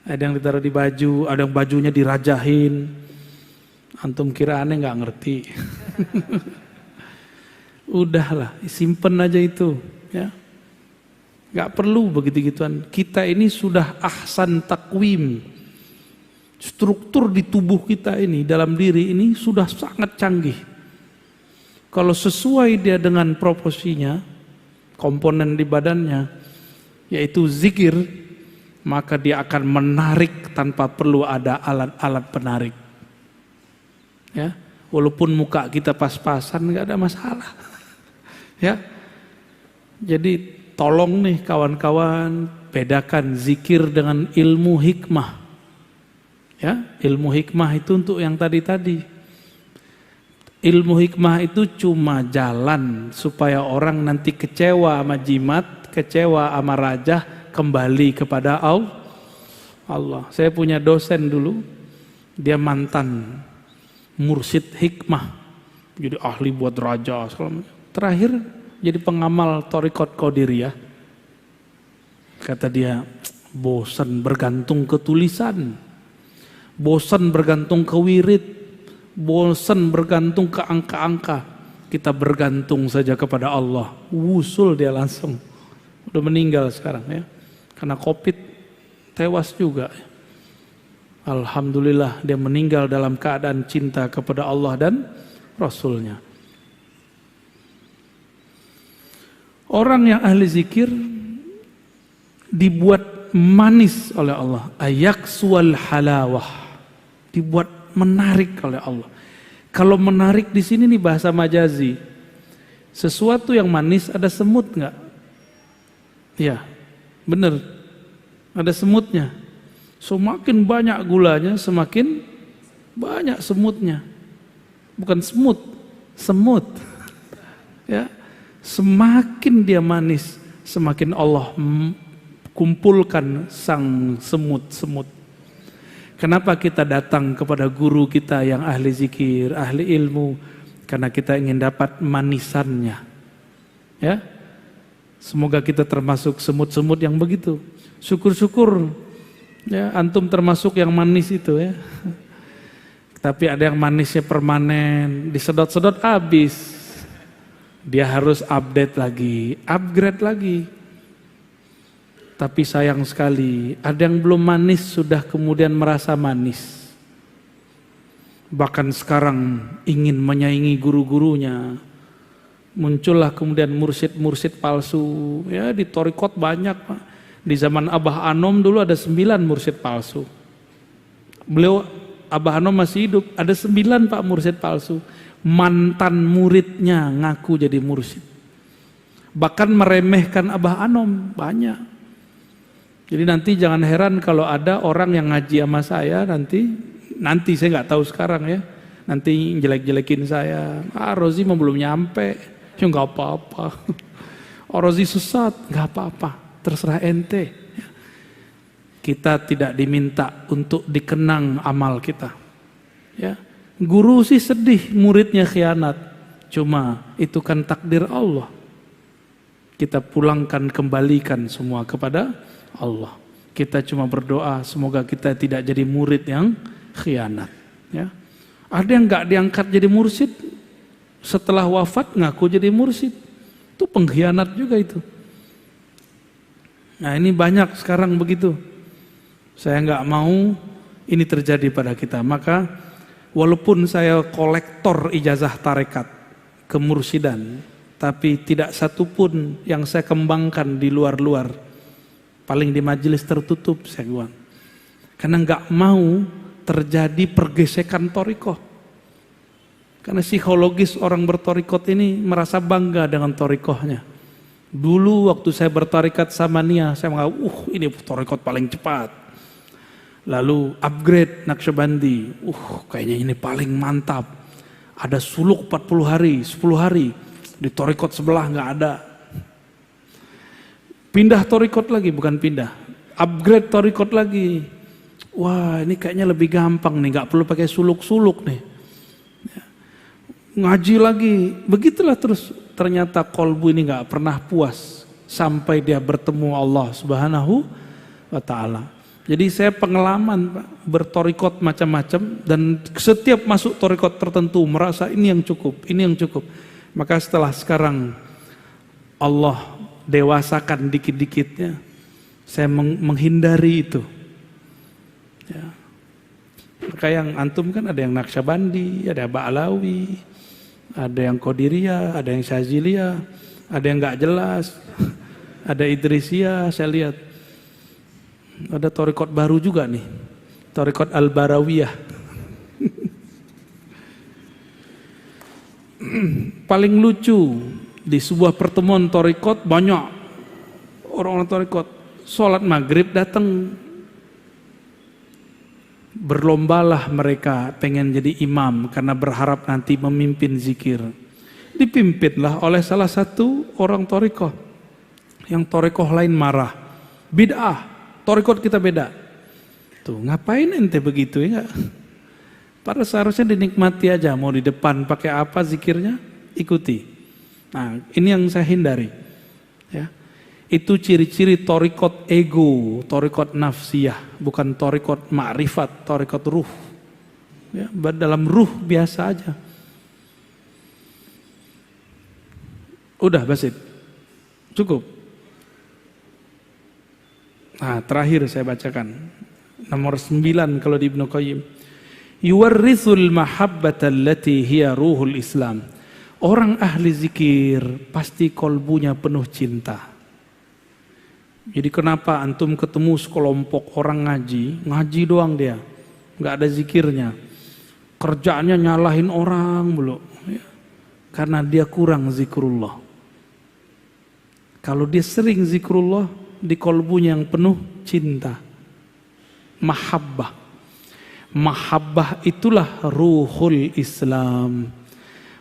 Ada yang ditaruh di baju, ada yang bajunya dirajahin. Antum kira aneh nggak ngerti. Udahlah, simpen aja itu ya. Nggak perlu begitu-gituan. Kita ini sudah ahsan takwim. Struktur di tubuh kita ini, dalam diri ini sudah sangat canggih. Kalau sesuai dia dengan proporsinya, komponen di badannya, yaitu zikir, maka dia akan menarik tanpa perlu ada alat-alat penarik. Ya, walaupun muka kita pas-pasan nggak ada masalah. Ya, jadi tolong nih kawan-kawan bedakan zikir dengan ilmu hikmah. Ya, ilmu hikmah itu untuk yang tadi-tadi. Ilmu hikmah itu cuma jalan supaya orang nanti kecewa sama jimat, kecewa sama raja, kembali kepada Allah. Saya punya dosen dulu, dia mantan mursyid hikmah, jadi ahli buat raja. Terakhir jadi pengamal Thariqat Qadiriyah. Kata dia, bosan bergantung ke tulisan, bosan bergantung ke wirid, bosan bergantung ke angka-angka. Kita bergantung saja kepada Allah. Wusul dia langsung. Udah meninggal sekarang ya. Karena COVID tewas juga. Alhamdulillah dia meninggal dalam keadaan cinta kepada Allah dan Rasulnya. Orang yang ahli zikir dibuat manis oleh Allah. Ayaksual halawah, dibuat menarik oleh Allah. Kalau menarik di sini nih bahasa majazi. Sesuatu yang manis ada semut nggak? Ya, bener. Ada semutnya. Semakin banyak gulanya, semakin banyak semutnya. Bukan semut, semut. Ya, semakin dia manis, semakin Allah kumpulkan sang semut-semut. Kenapa kita datang kepada guru kita yang ahli zikir, ahli ilmu? Karena kita ingin dapat manisannya. Ya, semoga kita termasuk semut-semut yang begitu. Syukur-syukur ya, antum termasuk yang manis itu ya. Tapi ada yang manisnya permanen, disedot-sedot habis. Dia harus update lagi, upgrade lagi. Tapi sayang sekali, ada yang belum manis sudah kemudian merasa manis. Bahkan sekarang ingin menyaingi guru-gurunya. Muncullah kemudian mursyid-mursyid palsu. Ya, di thariqat banyak, Pak. Di zaman Abah Anom dulu ada 9 mursyid palsu. Beliau, Abah Anom masih hidup, ada 9 Pak mursyid palsu. Mantan muridnya ngaku jadi mursyid. Bahkan meremehkan Abah Anom, banyak. Jadi nanti jangan heran kalau ada orang yang ngaji sama saya nanti saya nggak tahu sekarang ya. Nanti jelek-jelekin saya. Rozi mah belum nyampe. Ya nggak apa-apa. Rozi sesat, nggak apa-apa. Terserah ente. Kita tidak diminta untuk dikenang amal kita. Ya, guru sih sedih muridnya khianat. Cuma itu kan takdir Allah. Kita pulangkan, kembalikan semua kepada Allah. Kita cuma berdoa semoga kita tidak jadi murid yang khianat. Ya, ada yang nggak diangkat jadi mursyid, setelah wafat ngaku jadi mursyid. Itu pengkhianat juga itu. Nah ini banyak sekarang begitu. Saya nggak mau ini terjadi pada kita. Maka walaupun saya kolektor ijazah tarekat kemursidan, tapi tidak satupun yang saya kembangkan di luar-luar. Paling di majelis tertutup saya bilang. Karena nggak mau terjadi pergesekan thariqah. Karena psikologis orang berthariqat ini merasa bangga dengan thariqahnya. Dulu waktu saya bertarikat sama Nia, saya menganggap, ini thariqat paling cepat. Lalu upgrade Naqsyabandi, kayaknya ini paling mantap. Ada suluk 40 hari, 10 hari, di thariqat sebelah nggak ada. Pindah thariqat lagi, bukan pindah, upgrade thariqat lagi. Wah ini kayaknya lebih gampang nih, nggak perlu pakai suluk-suluk nih. Ngaji lagi, begitulah terus. Ternyata kolbu ini nggak pernah puas sampai dia bertemu Allah Subhanahu wa Ta'ala. Jadi saya pengalaman Pak, berthariqat macam-macam dan setiap masuk thariqat tertentu merasa ini yang cukup, ini yang cukup. Maka setelah sekarang Allah dewasakan dikit-dikitnya, saya menghindari itu. Ya. Maka yang antum kan ada yang Naqsyabandi, ada Ba'alawi, ada yang Qadiriyah, ada yang Syaziliyah, ada yang nggak jelas, ada Idrisiyah, saya lihat. Ada thariqat baru juga nih, thariqat Al-Barawiyah. Paling lucu di sebuah pertemuan thariqat banyak orang-orang thariqat sholat maghrib datang. Berlombalah mereka pengen jadi imam karena berharap nanti memimpin zikir. Dipimpinlah oleh salah satu orang thariqah. Yang thariqah lain marah. Bid'ah, thariqat kita beda. Tuh ngapain ente begitu ya? Padahal seharusnya dinikmati aja. Mau di depan pakai apa zikirnya, ikuti. Nah ini yang saya hindari. Ya. Itu ciri-ciri thariqat ego, thariqat nafsiyah, bukan thariqat ma'rifat, thariqat ruh. Ya, dalam ruh biasa aja. Udah Basit, cukup. Nah terakhir saya bacakan, nomor 9 kalau di Ibnu Qayyim. Yuwarrithul mahabbata allati hiya ruhul Islam. Orang ahli zikir pasti kolbunya penuh cinta. Jadi kenapa antum ketemu sekelompok orang ngaji doang dia, nggak ada zikirnya, kerjaannya nyalahin orang mulu, ya. Karena dia kurang zikrullah. Kalau dia sering zikrullah, di kolbunya yang penuh cinta, mahabbah. Mahabbah itulah ruhul Islam.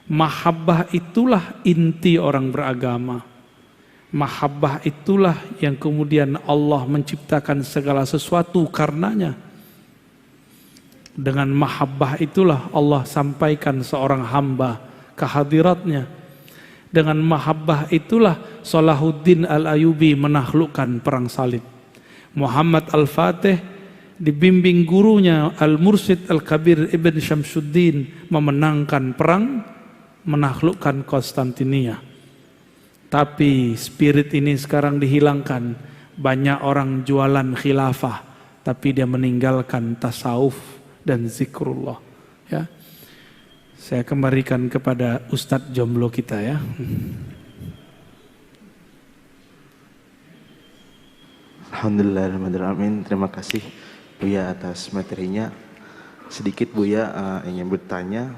Mahabbah itulah inti orang beragama. Mahabbah itulah yang kemudian Allah menciptakan segala sesuatu karenanya. Dengan mahabbah itulah Allah sampaikan seorang hamba ke hadiratnya. Dengan mahabbah itulah Salahuddin Al-Ayyubi menaklukkan perang salib. Muhammad Al-Fatih dibimbing gurunya Al-Mursyid Al-Kabir Ibn Syamsuddin memenangkan perang, menaklukkan Konstantinia. Tapi spirit ini sekarang dihilangkan. Banyak orang jualan khilafah, tapi dia meninggalkan tasawuf dan zikrullah. Ya, saya kembalikan kepada Ustadz jomblo kita ya. Alhamdulillahirrahmanirrahim. Terima kasih Buya atas materinya. Sedikit Buya ingin bertanya,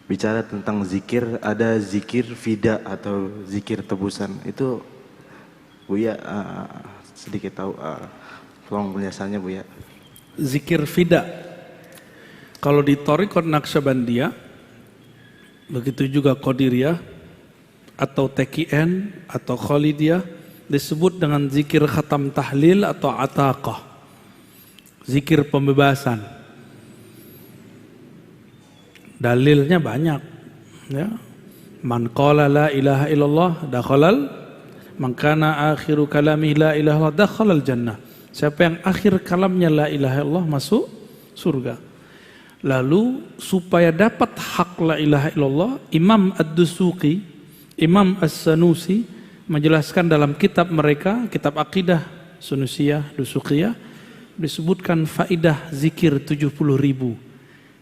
bicara tentang zikir, ada zikir fida atau zikir tebusan. Itu Buya sedikit tahu, tolong penjelasannya Buya. Zikir fida, kalau di Thariqat Naqsyabandiyah, begitu juga Qadiriyah atau TKN atau Khalidiyah, disebut dengan zikir khatam tahlil atau ataqah, zikir pembebasan. Dalilnya banyak, ya. Man qala la ilaha illallah dakhalal, man kana akhiru kalami la ilaha illallah dakhalal jannah. Siapa yang akhir kalamnya la ilaha illallah masuk surga. Lalu supaya dapat hak la ilaha illallah, Imam Ad-Dusuqi, Imam As-Sanusi menjelaskan dalam kitab mereka, kitab akidah Sunusiyah, Dusuqiyah, disebutkan faidah zikir 70.000.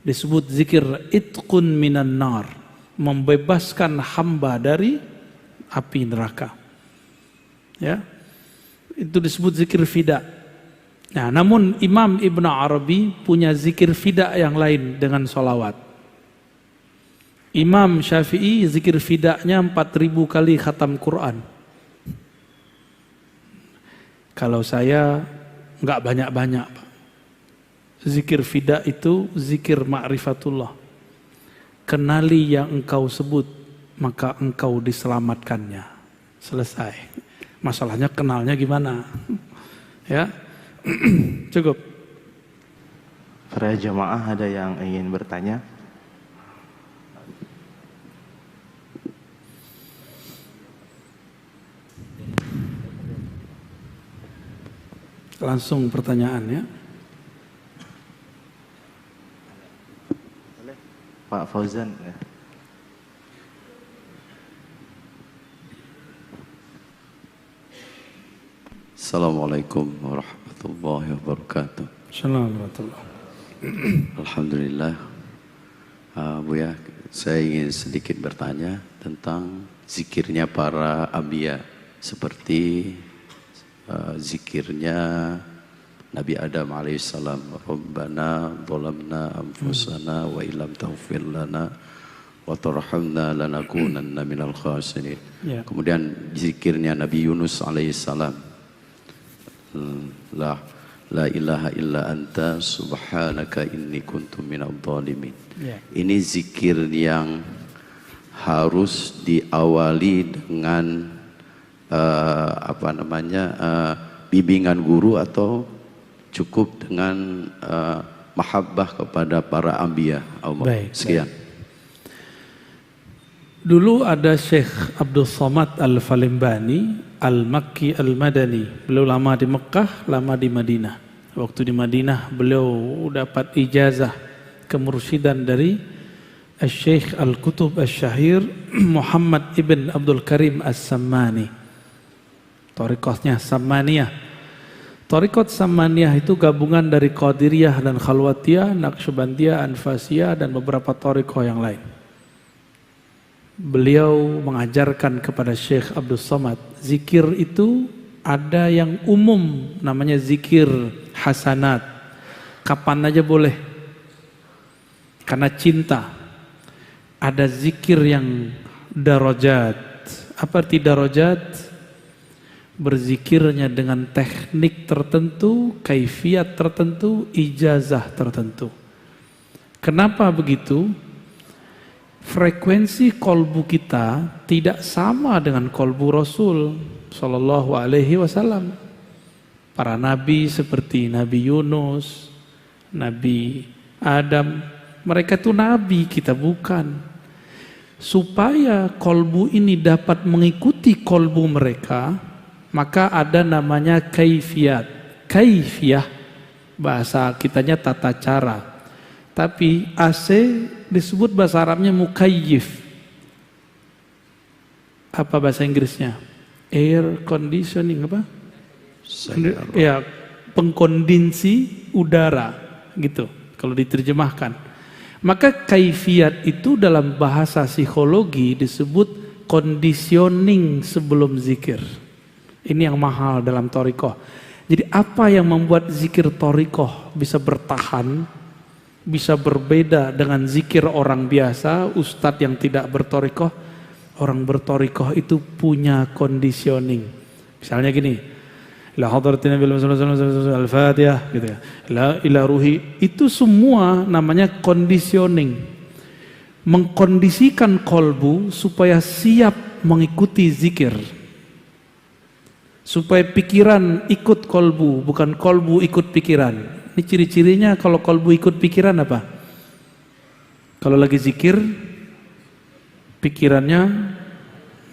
Disebut zikir itqun minan nar, membebaskan hamba dari api neraka. Ya, itu disebut zikir fida. Nah, namun Imam Ibn Arabi punya zikir fida yang lain dengan sholawat. Imam Syafi'i zikir fidanya 4.000 kali khatam Quran. Kalau saya nggak banyak-banyak, Pak. Zikir fida itu zikir ma'rifatullah. Kenali yang engkau sebut, maka engkau diselamatkannya. Selesai. Masalahnya kenalnya gimana? Ya, cukup. Para jamaah ada yang ingin bertanya? Langsung pertanyaannya. Pak Fauzan. Assalamualaikum warahmatullahi wabarakatuh. Assalamualaikum. Alhamdulillah. Buya, saya ingin sedikit bertanya tentang zikirnya para anbiya, seperti zikirnya Nabi Adam alaihissalam, Rabbana zalamna anfusana wa illam taghfir lana wa tarhamna lanakunanna minal khasirin. Ya. Kemudian zikirnya Nabi Yunus alaihissalam, la ilaha illa anta subhanaka inni kuntu minadh dhalimin. Ya. Ini zikir yang harus diawali dengan bimbingan guru atau cukup dengan mahabbah kepada para anbiya Allah. Baik, sekian. baik. Dulu ada Syekh Abdul Somad Al-Falimbani Al-Makki Al-Madani. Beliau lama di Mekah, lama di Madinah. Waktu di Madinah beliau dapat ijazah kemursyidhan dari Syekh Al-Kutub Al-Syahir Muhammad Ibn Abdul Karim As-Sammani. Thariqatnya Sammaniyah. Thariqat Sammaniyah itu gabungan dari Qadiriyah dan Khalwatiyah, Naqsyabandiyah, Anfasiyah dan beberapa thariqah yang lain. Beliau mengajarkan kepada Syekh Abdul Somad, zikir itu Ada yang umum namanya zikir hasanat. Kapan aja boleh. Karena cinta. Ada zikir yang darajat. Apa arti darajat? Berzikirnya dengan teknik tertentu, kaifiat tertentu, ijazah tertentu. Kenapa begitu? Frekuensi kolbu kita tidak sama dengan kolbu Rasul Sallallahu Alaihi Wasallam. Para nabi seperti Nabi Yunus, Nabi Adam, mereka itu nabi, kita bukan. Supaya kolbu ini dapat mengikuti kolbu mereka, maka ada namanya kaifiat. Kaifiyah bahasa kitanya tata cara. Tapi AC disebut bahasa Arabnya mukayyif. Apa bahasa Inggrisnya? Air conditioning apa? Ya, pengkondisi udara gitu kalau diterjemahkan. Maka kaifiat itu dalam bahasa psikologi disebut conditioning sebelum zikir. Ini yang mahal dalam thariqah. Jadi apa yang membuat zikir thariqah bisa bertahan, bisa berbeda dengan zikir orang biasa, ustadz yang tidak berthariqah? Orang berthariqah itu punya conditioning. Misalnya gini, la hadratina bil al-fatihah gitu ya. La ila ruhi, itu semua namanya conditioning. Mengkondisikan kolbu supaya siap mengikuti zikir. Supaya pikiran ikut kolbu, bukan kolbu ikut pikiran. Ini ciri-cirinya kalau kolbu ikut pikiran apa? Kalau lagi zikir, pikirannya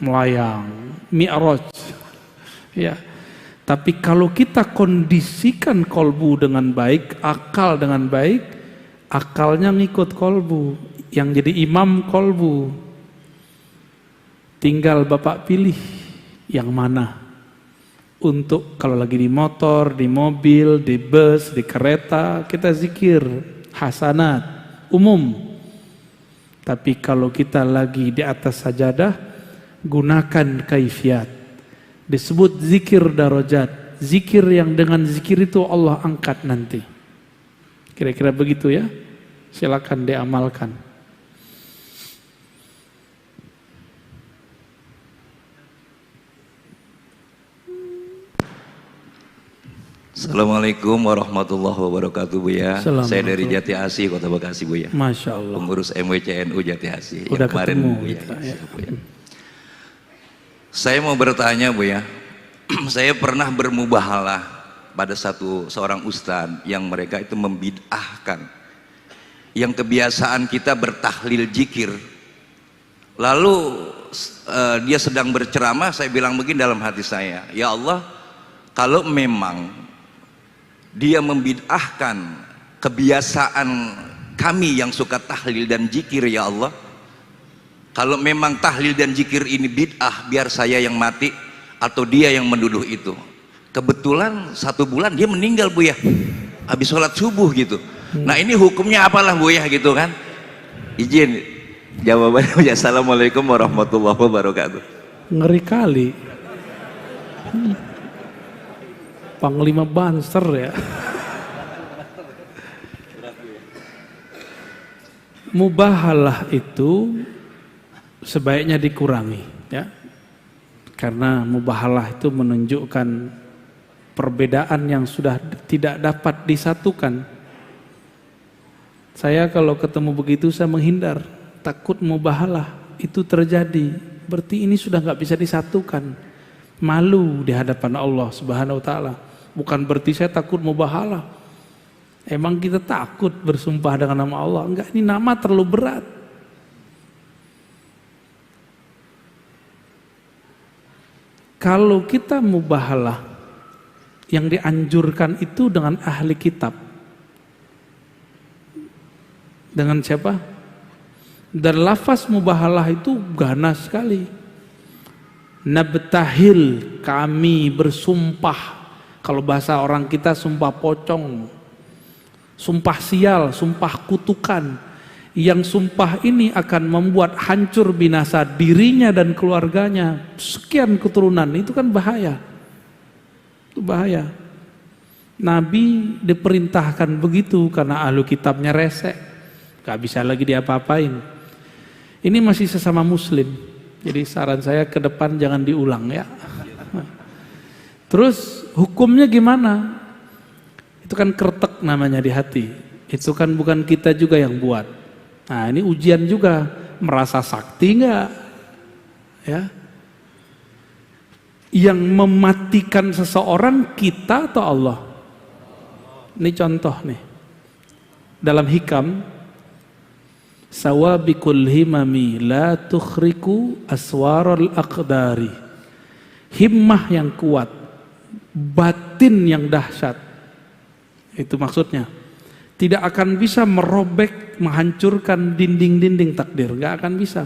melayang, mi'raj. Ya. Tapi kalau kita kondisikan kolbu dengan baik, akal dengan baik, akalnya ngikut kolbu. Yang jadi imam kolbu. Tinggal Bapak pilih yang mana. Untuk kalau lagi di motor, di mobil, di bus, di kereta, kita zikir hasanat umum. Tapi kalau kita lagi di atas sajadah, gunakan kaifiat. Disebut zikir darajat. Zikir yang dengan zikir itu Allah angkat nanti. Kira-kira begitu ya. Silakan diamalkan. Assalamualaikum warahmatullahi wabarakatuh, Buya. Saya dari Jati Asih, Kota Bekasi, Buya. Masya Allah. Pengurus MWCNU Jati Asih. Udah ketemu Buya. kita, ya. Buya. Saya mau bertanya, Buya. Saya pernah bermubahalah pada seorang ustadz yang mereka itu membid'ahkan. Yang kebiasaan kita bertahlil zikir. Lalu dia sedang berceramah, saya bilang begini dalam hati saya, ya Allah, kalau memang dia membid'ahkan kebiasaan kami yang suka tahlil dan zikir, ya Allah, kalau memang tahlil dan zikir ini bid'ah, biar saya yang mati atau dia yang menduduh itu. Kebetulan 1 bulan dia meninggal, Buya, habis sholat subuh gitu. Nah ini hukumnya apalah, Buya, gitu kan. Izin jawabannya, Buya. Assalamualaikum warahmatullahi wabarakatuh. Ngeri kali. Panglima Banser ya. Mubahalah itu sebaiknya dikurangi ya. Karena mubahalah itu menunjukkan perbedaan yang sudah tidak dapat disatukan. Saya kalau ketemu begitu saya menghindar, takut mubahalah itu terjadi. Berarti ini sudah nggak bisa disatukan. Malu di hadapan Allah Subhanahu wa taala. Bukan berarti saya takut mubahalah. Emang kita takut bersumpah dengan nama Allah? Enggak, ini nama terlalu berat. Kalau kita mubahalah, yang dianjurkan itu dengan ahli kitab. Dengan siapa? Dan lafaz mubahalah itu ganas sekali. Nabtahil, kami bersumpah. Kalau bahasa orang kita sumpah pocong, sumpah sial, sumpah kutukan. Yang sumpah ini akan membuat hancur binasa dirinya dan keluarganya. Sekian keturunan, itu kan bahaya. Itu bahaya. Nabi diperintahkan begitu karena ahlu kitabnya resek, gak bisa lagi diapa-apain. Ini masih sesama muslim, jadi saran saya ke depan jangan diulang ya. Terus hukumnya gimana? Itu kan kretek namanya di hati. Itu kan bukan kita juga yang buat. Nah ini ujian juga, merasa sakti enggak? Ya. Yang mematikan seseorang kita atau Allah? Ini contoh nih. Dalam hikam, sawabikul himami la tukhriku aswarul aqdari. Himmah yang kuat, batin yang dahsyat. Itu maksudnya. Tidak akan bisa merobek, menghancurkan dinding-dinding takdir, gak akan bisa.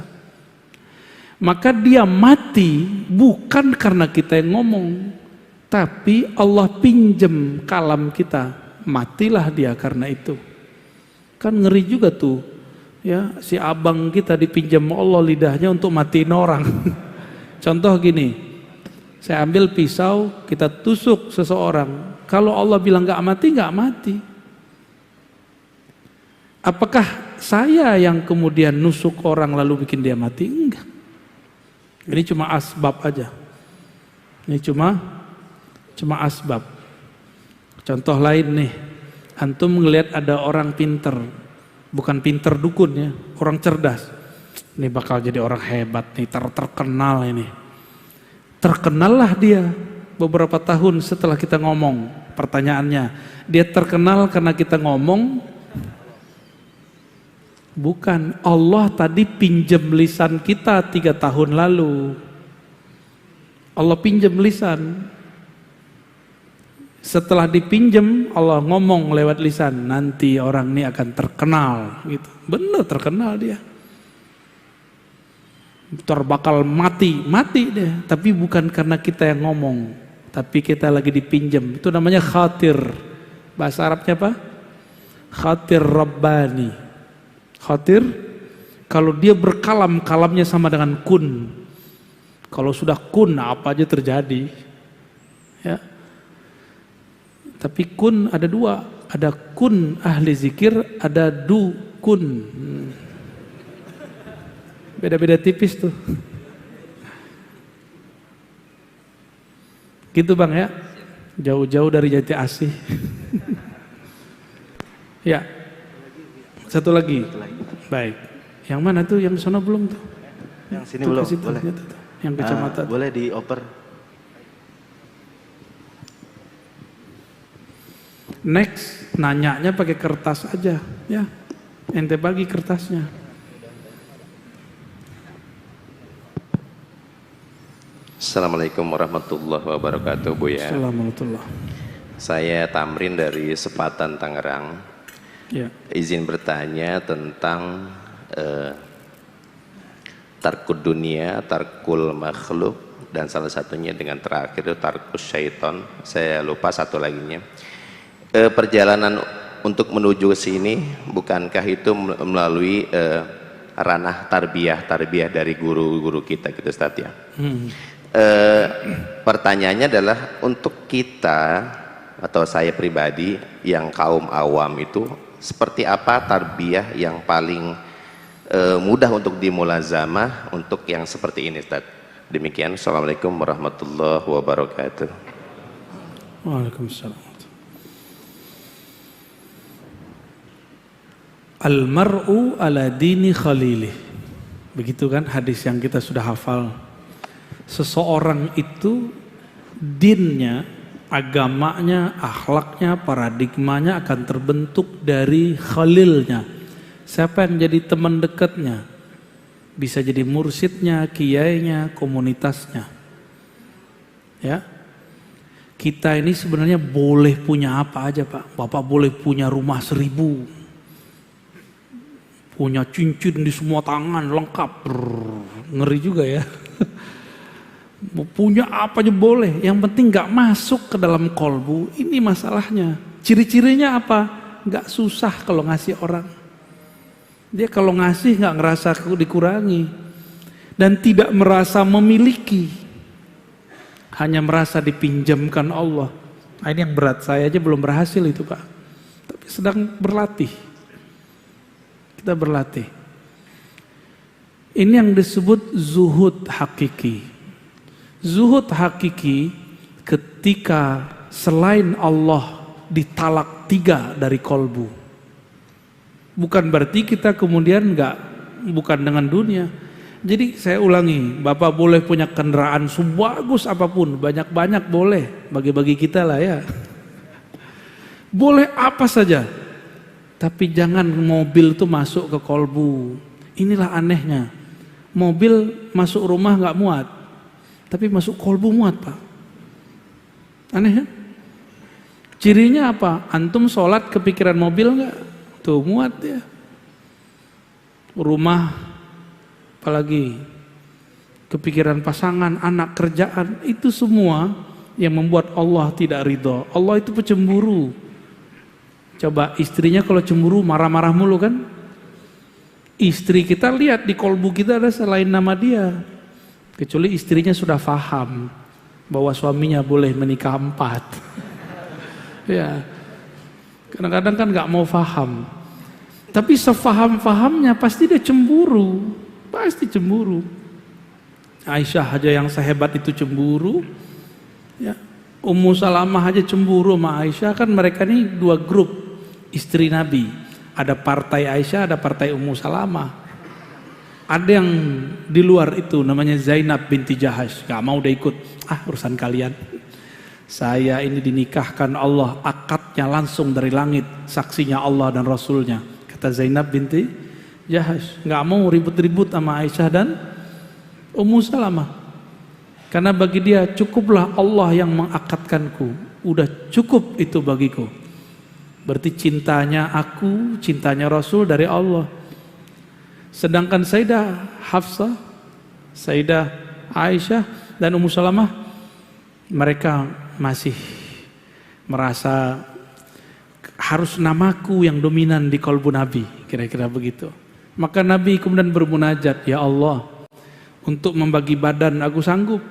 Maka dia mati bukan karena kita yang ngomong, tapi Allah pinjem kalam kita. Matilah dia karena itu. Kan ngeri juga tuh. Ya, si abang kita dipinjam Allah lidahnya untuk matiin orang. Contoh gini, saya ambil pisau, kita tusuk seseorang. Kalau Allah bilang gak mati, gak mati. Apakah saya yang kemudian nusuk orang lalu bikin dia mati? Enggak. Ini cuma asbab aja. Ini cuma asbab. Contoh lain nih, antum ngelihat ada orang pinter, bukan pinter dukun ya, orang cerdas. Ini bakal jadi orang hebat nih, terkenal ini. Terkenallah dia beberapa tahun setelah kita ngomong. Pertanyaannya, dia terkenal karena kita ngomong? Bukan, Allah tadi pinjam lisan kita 3 tahun lalu. Allah pinjam lisan. Setelah dipinjam, Allah ngomong lewat lisan, nanti orang ini akan terkenal gitu. Bener terkenal dia. Bakal mati dia, tapi bukan karena kita yang ngomong, tapi kita lagi dipinjam. Itu namanya khatir. Bahasa Arabnya apa? Khatir Rabbani. Khatir, kalau dia berkalam, kalamnya sama dengan kun. Kalau sudah kun, apa aja terjadi. Ya. Tapi kun ada 2, ada kun ahli zikir, ada dukun. Beda-beda tipis tuh. Gitu Bang ya, jauh-jauh dari Jati Asih. Ya, satu lagi. Baik, yang mana tuh? Yang sana belum tuh? Yang sini belum, boleh. Yang kecamatan. Boleh dioper. Next, nanyanya pakai kertas aja, ya. Ente bagi kertasnya. Assalamualaikum warahmatullahi wabarakatuh, Buya. Assalamualaikum. Saya Tamrin dari Sepatan, Tangerang. Ya. Izin bertanya tentang tarkud dunia, tarkul makhluk, dan salah satunya dengan terakhir itu tarkus syaiton. Saya lupa satu laginya. Perjalanan untuk menuju ke sini, bukankah itu melalui ranah tarbiyah dari guru-guru kita gitu Ustaz ya? Pertanyaannya adalah untuk kita atau saya pribadi yang kaum awam itu seperti apa tarbiyah yang paling mudah untuk dimulazamah untuk yang seperti ini Ustaz? Demikian. Assalamualaikum warahmatullahi wabarakatuh. Waalaikumsalam. Al-mar'u ala dini khalilih. Begitu kan hadis yang kita sudah hafal. Seseorang itu dinnya, agamanya, akhlaknya, paradigmanya akan terbentuk dari khalilnya. Siapa yang jadi teman dekatnya? Bisa jadi mursyidnya, kiainya, komunitasnya. Ya. Kita ini sebenarnya boleh punya apa aja Pak. Bapak boleh punya rumah 1000. Punya cincin di semua tangan lengkap. Ngeri juga ya. Mau punya apa aja boleh, yang penting gak masuk ke dalam kolbu. Ini masalahnya. Ciri-cirinya apa? Gak susah kalau ngasih orang. Dia kalau ngasih gak ngerasa dikurangi dan tidak merasa memiliki. hanya merasa dipinjamkan Allah. Nah, ini yang berat, saya aja belum berhasil itu Pak. Tapi sedang berlatih. Kita berlatih. Ini yang disebut zuhud hakiki. Zuhud hakiki ketika selain Allah ditalak 3 dari kolbu. Bukan berarti kita kemudian bukan dengan dunia. Jadi saya ulangi, Bapak boleh punya kendaraan sebagus apapun, banyak-banyak boleh, bagi-bagi kita lah ya. Boleh apa saja, tapi jangan mobil itu masuk ke kolbu. Inilah anehnya, mobil masuk rumah nggak muat, tapi masuk kolbu muat Pak. Aneh ya? Cirinya apa? Antum sholat kepikiran mobil nggak? Tuh muat ya. Rumah apalagi kepikiran pasangan, anak, kerjaan, itu semua yang membuat Allah tidak ridho. Allah itu pecemburu. Coba istrinya kalau cemburu marah-marah mulu kan? Istri kita lihat di kolbu kita ada selain nama dia. Kecuali istrinya sudah faham bahwa suaminya boleh menikah 4. Ya, kadang-kadang kan nggak mau faham. Tapi sefaham-fahamnya pasti dia cemburu. Pasti cemburu. Aisyah aja yang sehebat itu cemburu. Ya. Ummu Salamah aja cemburu sama Aisyah. Kan mereka ini 2 grup istri Nabi. Ada partai Aisyah, ada partai Ummu Salamah. Ada yang di luar itu namanya Zainab binti Jahash. Gak mau udah ikut. Urusan kalian. Saya ini dinikahkan Allah, akadnya langsung dari langit. Saksinya Allah dan Rasulnya. Kata Zainab binti Jahash, nggak mau ribut-ribut sama Aisyah dan Ummu Salamah. Karena bagi dia cukuplah Allah yang mengakatkanku, udah cukup itu bagiku. Berarti cintanya aku, cintanya Rasul dari Allah. Sedangkan Sayyidah Hafsah, Sayyidah Aisyah dan Ummu Salamah, mereka masih merasa harus namaku yang dominan di kolbu Nabi, kira-kira begitu. Maka Nabi kemudian bermunajat, ya Allah, untuk membagi badan aku sanggup,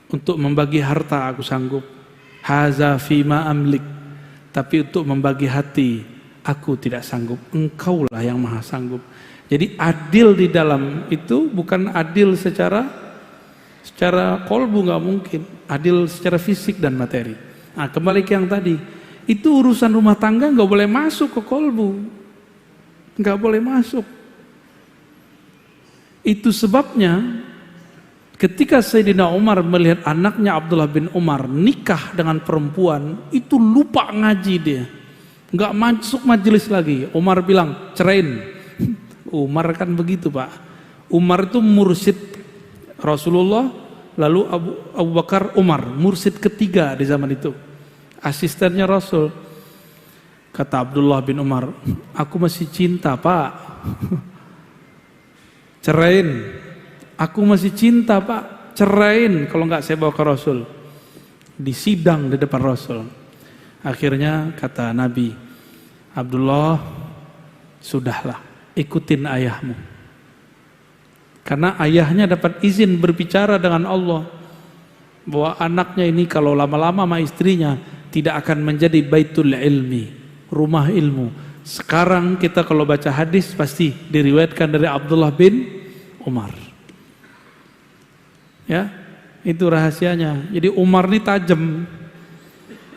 untuk membagi harta aku sanggup, haza fima amlik, tapi untuk membagi hati aku tidak sanggup, engkaulah yang maha sanggup. Jadi adil di dalam itu bukan adil secara kolbu, nggak mungkin, adil secara fisik dan materi. Nah, kembali ke yang tadi, itu urusan rumah tangga nggak boleh masuk ke kolbu. Nggak boleh masuk. Itu sebabnya ketika Sayyidina Umar melihat anaknya Abdullah bin Umar nikah dengan perempuan, itu lupa ngaji dia, nggak masuk majelis lagi. Umar bilang cerain. Umar kan begitu Pak. Umar itu mursyid Rasulullah, lalu Abu Bakar Umar, mursyid ketiga di zaman itu, asistennya Rasul. Kata Abdullah bin Umar, aku masih cinta Pak. Cerain. Aku masih cinta Pak. Cerain kalau enggak saya bawa ke Rasul. Disidang di depan Rasul. Akhirnya kata Nabi, Abdullah, sudahlah, ikutin ayahmu. Karena ayahnya dapat izin berbicara dengan Allah. Bahwa anaknya ini kalau lama-lama sama istrinya tidak akan menjadi baitul ilmi, rumah ilmu. Sekarang kita kalau baca hadis pasti diriwayatkan dari Abdullah bin Umar. Ya, itu rahasianya. Jadi Umar ini tajam.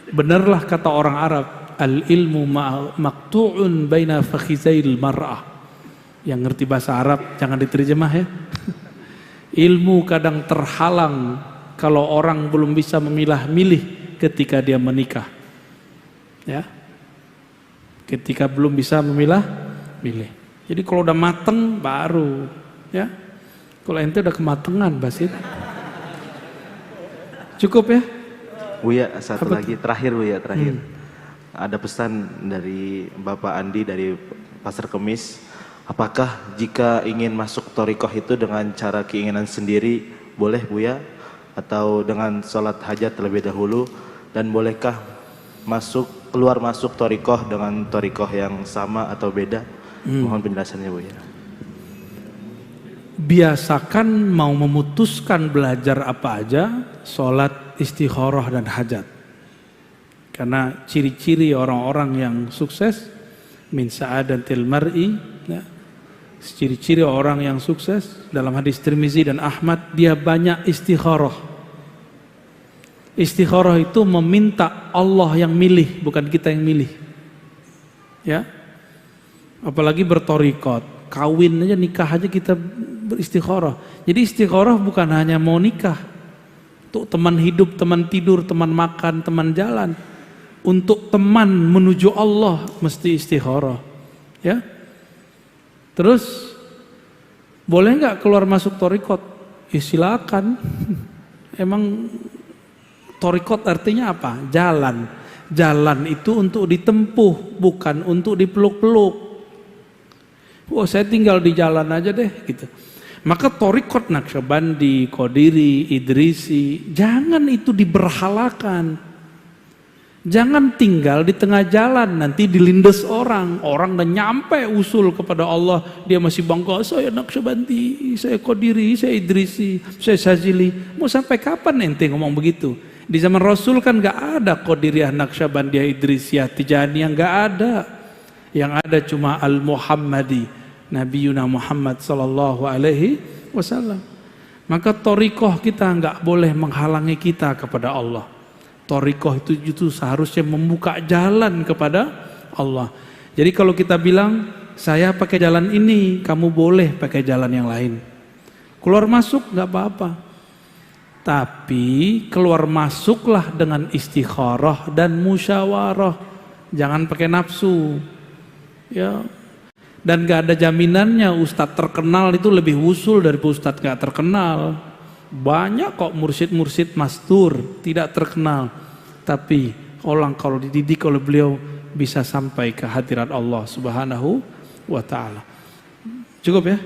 Benarlah kata orang Arab, al ilmu maqtu'un baina fakhizail mar'ah. Yang ngerti bahasa Arab jangan diterjemah ya. Ilmu kadang terhalang kalau orang belum bisa memilah-milih ketika dia menikah. Ya. Ketika belum bisa memilah-milih. Jadi kalau udah mateng baru, ya. Kalau ente udah kematangan, Basit. Cukup ya? Buya, satu lagi terakhir Buya, terakhir. Ada pesan dari Bapak Andi dari Pasar Kemis. Apakah jika ingin masuk thariqah itu dengan cara keinginan sendiri boleh Buya? Atau dengan sholat hajat terlebih dahulu? Dan bolehkah keluar masuk thariqah dengan thariqah yang sama atau beda? Mohon penjelasannya Buya. biasakan mau memutuskan belajar apa aja, sholat, istikharah dan hajat. Karena ciri-ciri orang-orang yang sukses, min sa'adatil mar'i, ya, ciri-ciri orang yang sukses dalam hadis Tirmizi dan Ahmad, dia banyak istikharah. Istikharah itu meminta Allah yang milih, bukan kita yang milih. Ya, apalagi bertorikot, kawin aja, nikah aja kita beristikharah. Jadi istikharah bukan hanya mau nikah, untuk teman hidup, teman tidur, teman makan, teman jalan. Untuk teman menuju Allah mesti istikharah. Ya. Terus boleh nggak keluar masuk torikot? Ya silakan. Emang torikot artinya apa? Jalan. Jalan itu untuk ditempuh, bukan untuk dipeluk-peluk. Oh, saya tinggal di jalan aja deh gitu. Maka torikot Naqsyabandi, Qadiri, Idrisi, jangan itu diberhalakan. Jangan tinggal di tengah jalan, nanti dilindes orang. Orang udah nyampe usul kepada Allah, dia masih bangga, saya Naqsyabandi, saya Qadiri, saya Idrisi, saya Syazili. Mau sampai kapan ente ngomong begitu? Di zaman Rasul kan gak ada Qadiriyah, Naqsyabandiyah, Idrisiyah, Tijaniyah, gak ada. Yang ada cuma Al-Muhammadi, Nabiyuna Muhammad sallallahu alaihi wasallam. Maka thariqah kita gak boleh menghalangi kita kepada Allah. Thariqah itu seharusnya membuka jalan kepada Allah. Jadi kalau kita bilang, saya pakai jalan ini, kamu boleh pakai jalan yang lain. Keluar masuk gak apa-apa. Tapi keluar masuklah dengan istikharah dan musyawarah. Jangan pakai nafsu. Ya. Dan gak ada jaminannya ustadz terkenal itu lebih usul dari ustadz gak terkenal. Banyak kok mursyid-mursyid mastur tidak terkenal, tapi orang kalau dididik oleh beliau bisa sampai ke hadirat Allah Subhanahu wa ta'ala. Cukup ya?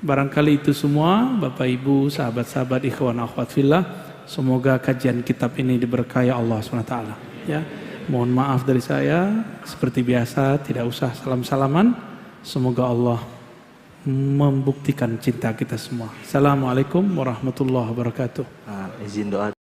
Barangkali itu semua Bapak Ibu, sahabat-sahabat, ikhwan akhwat fillah, semoga kajian kitab ini diberkahi Allah Subhanahu wa ta'ala. Ya, mohon maaf dari saya, seperti biasa tidak usah salam-salaman. Semoga Allah membuktikan cinta kita semua. Assalamualaikum warahmatullahi wabarakatuh. Izin doa.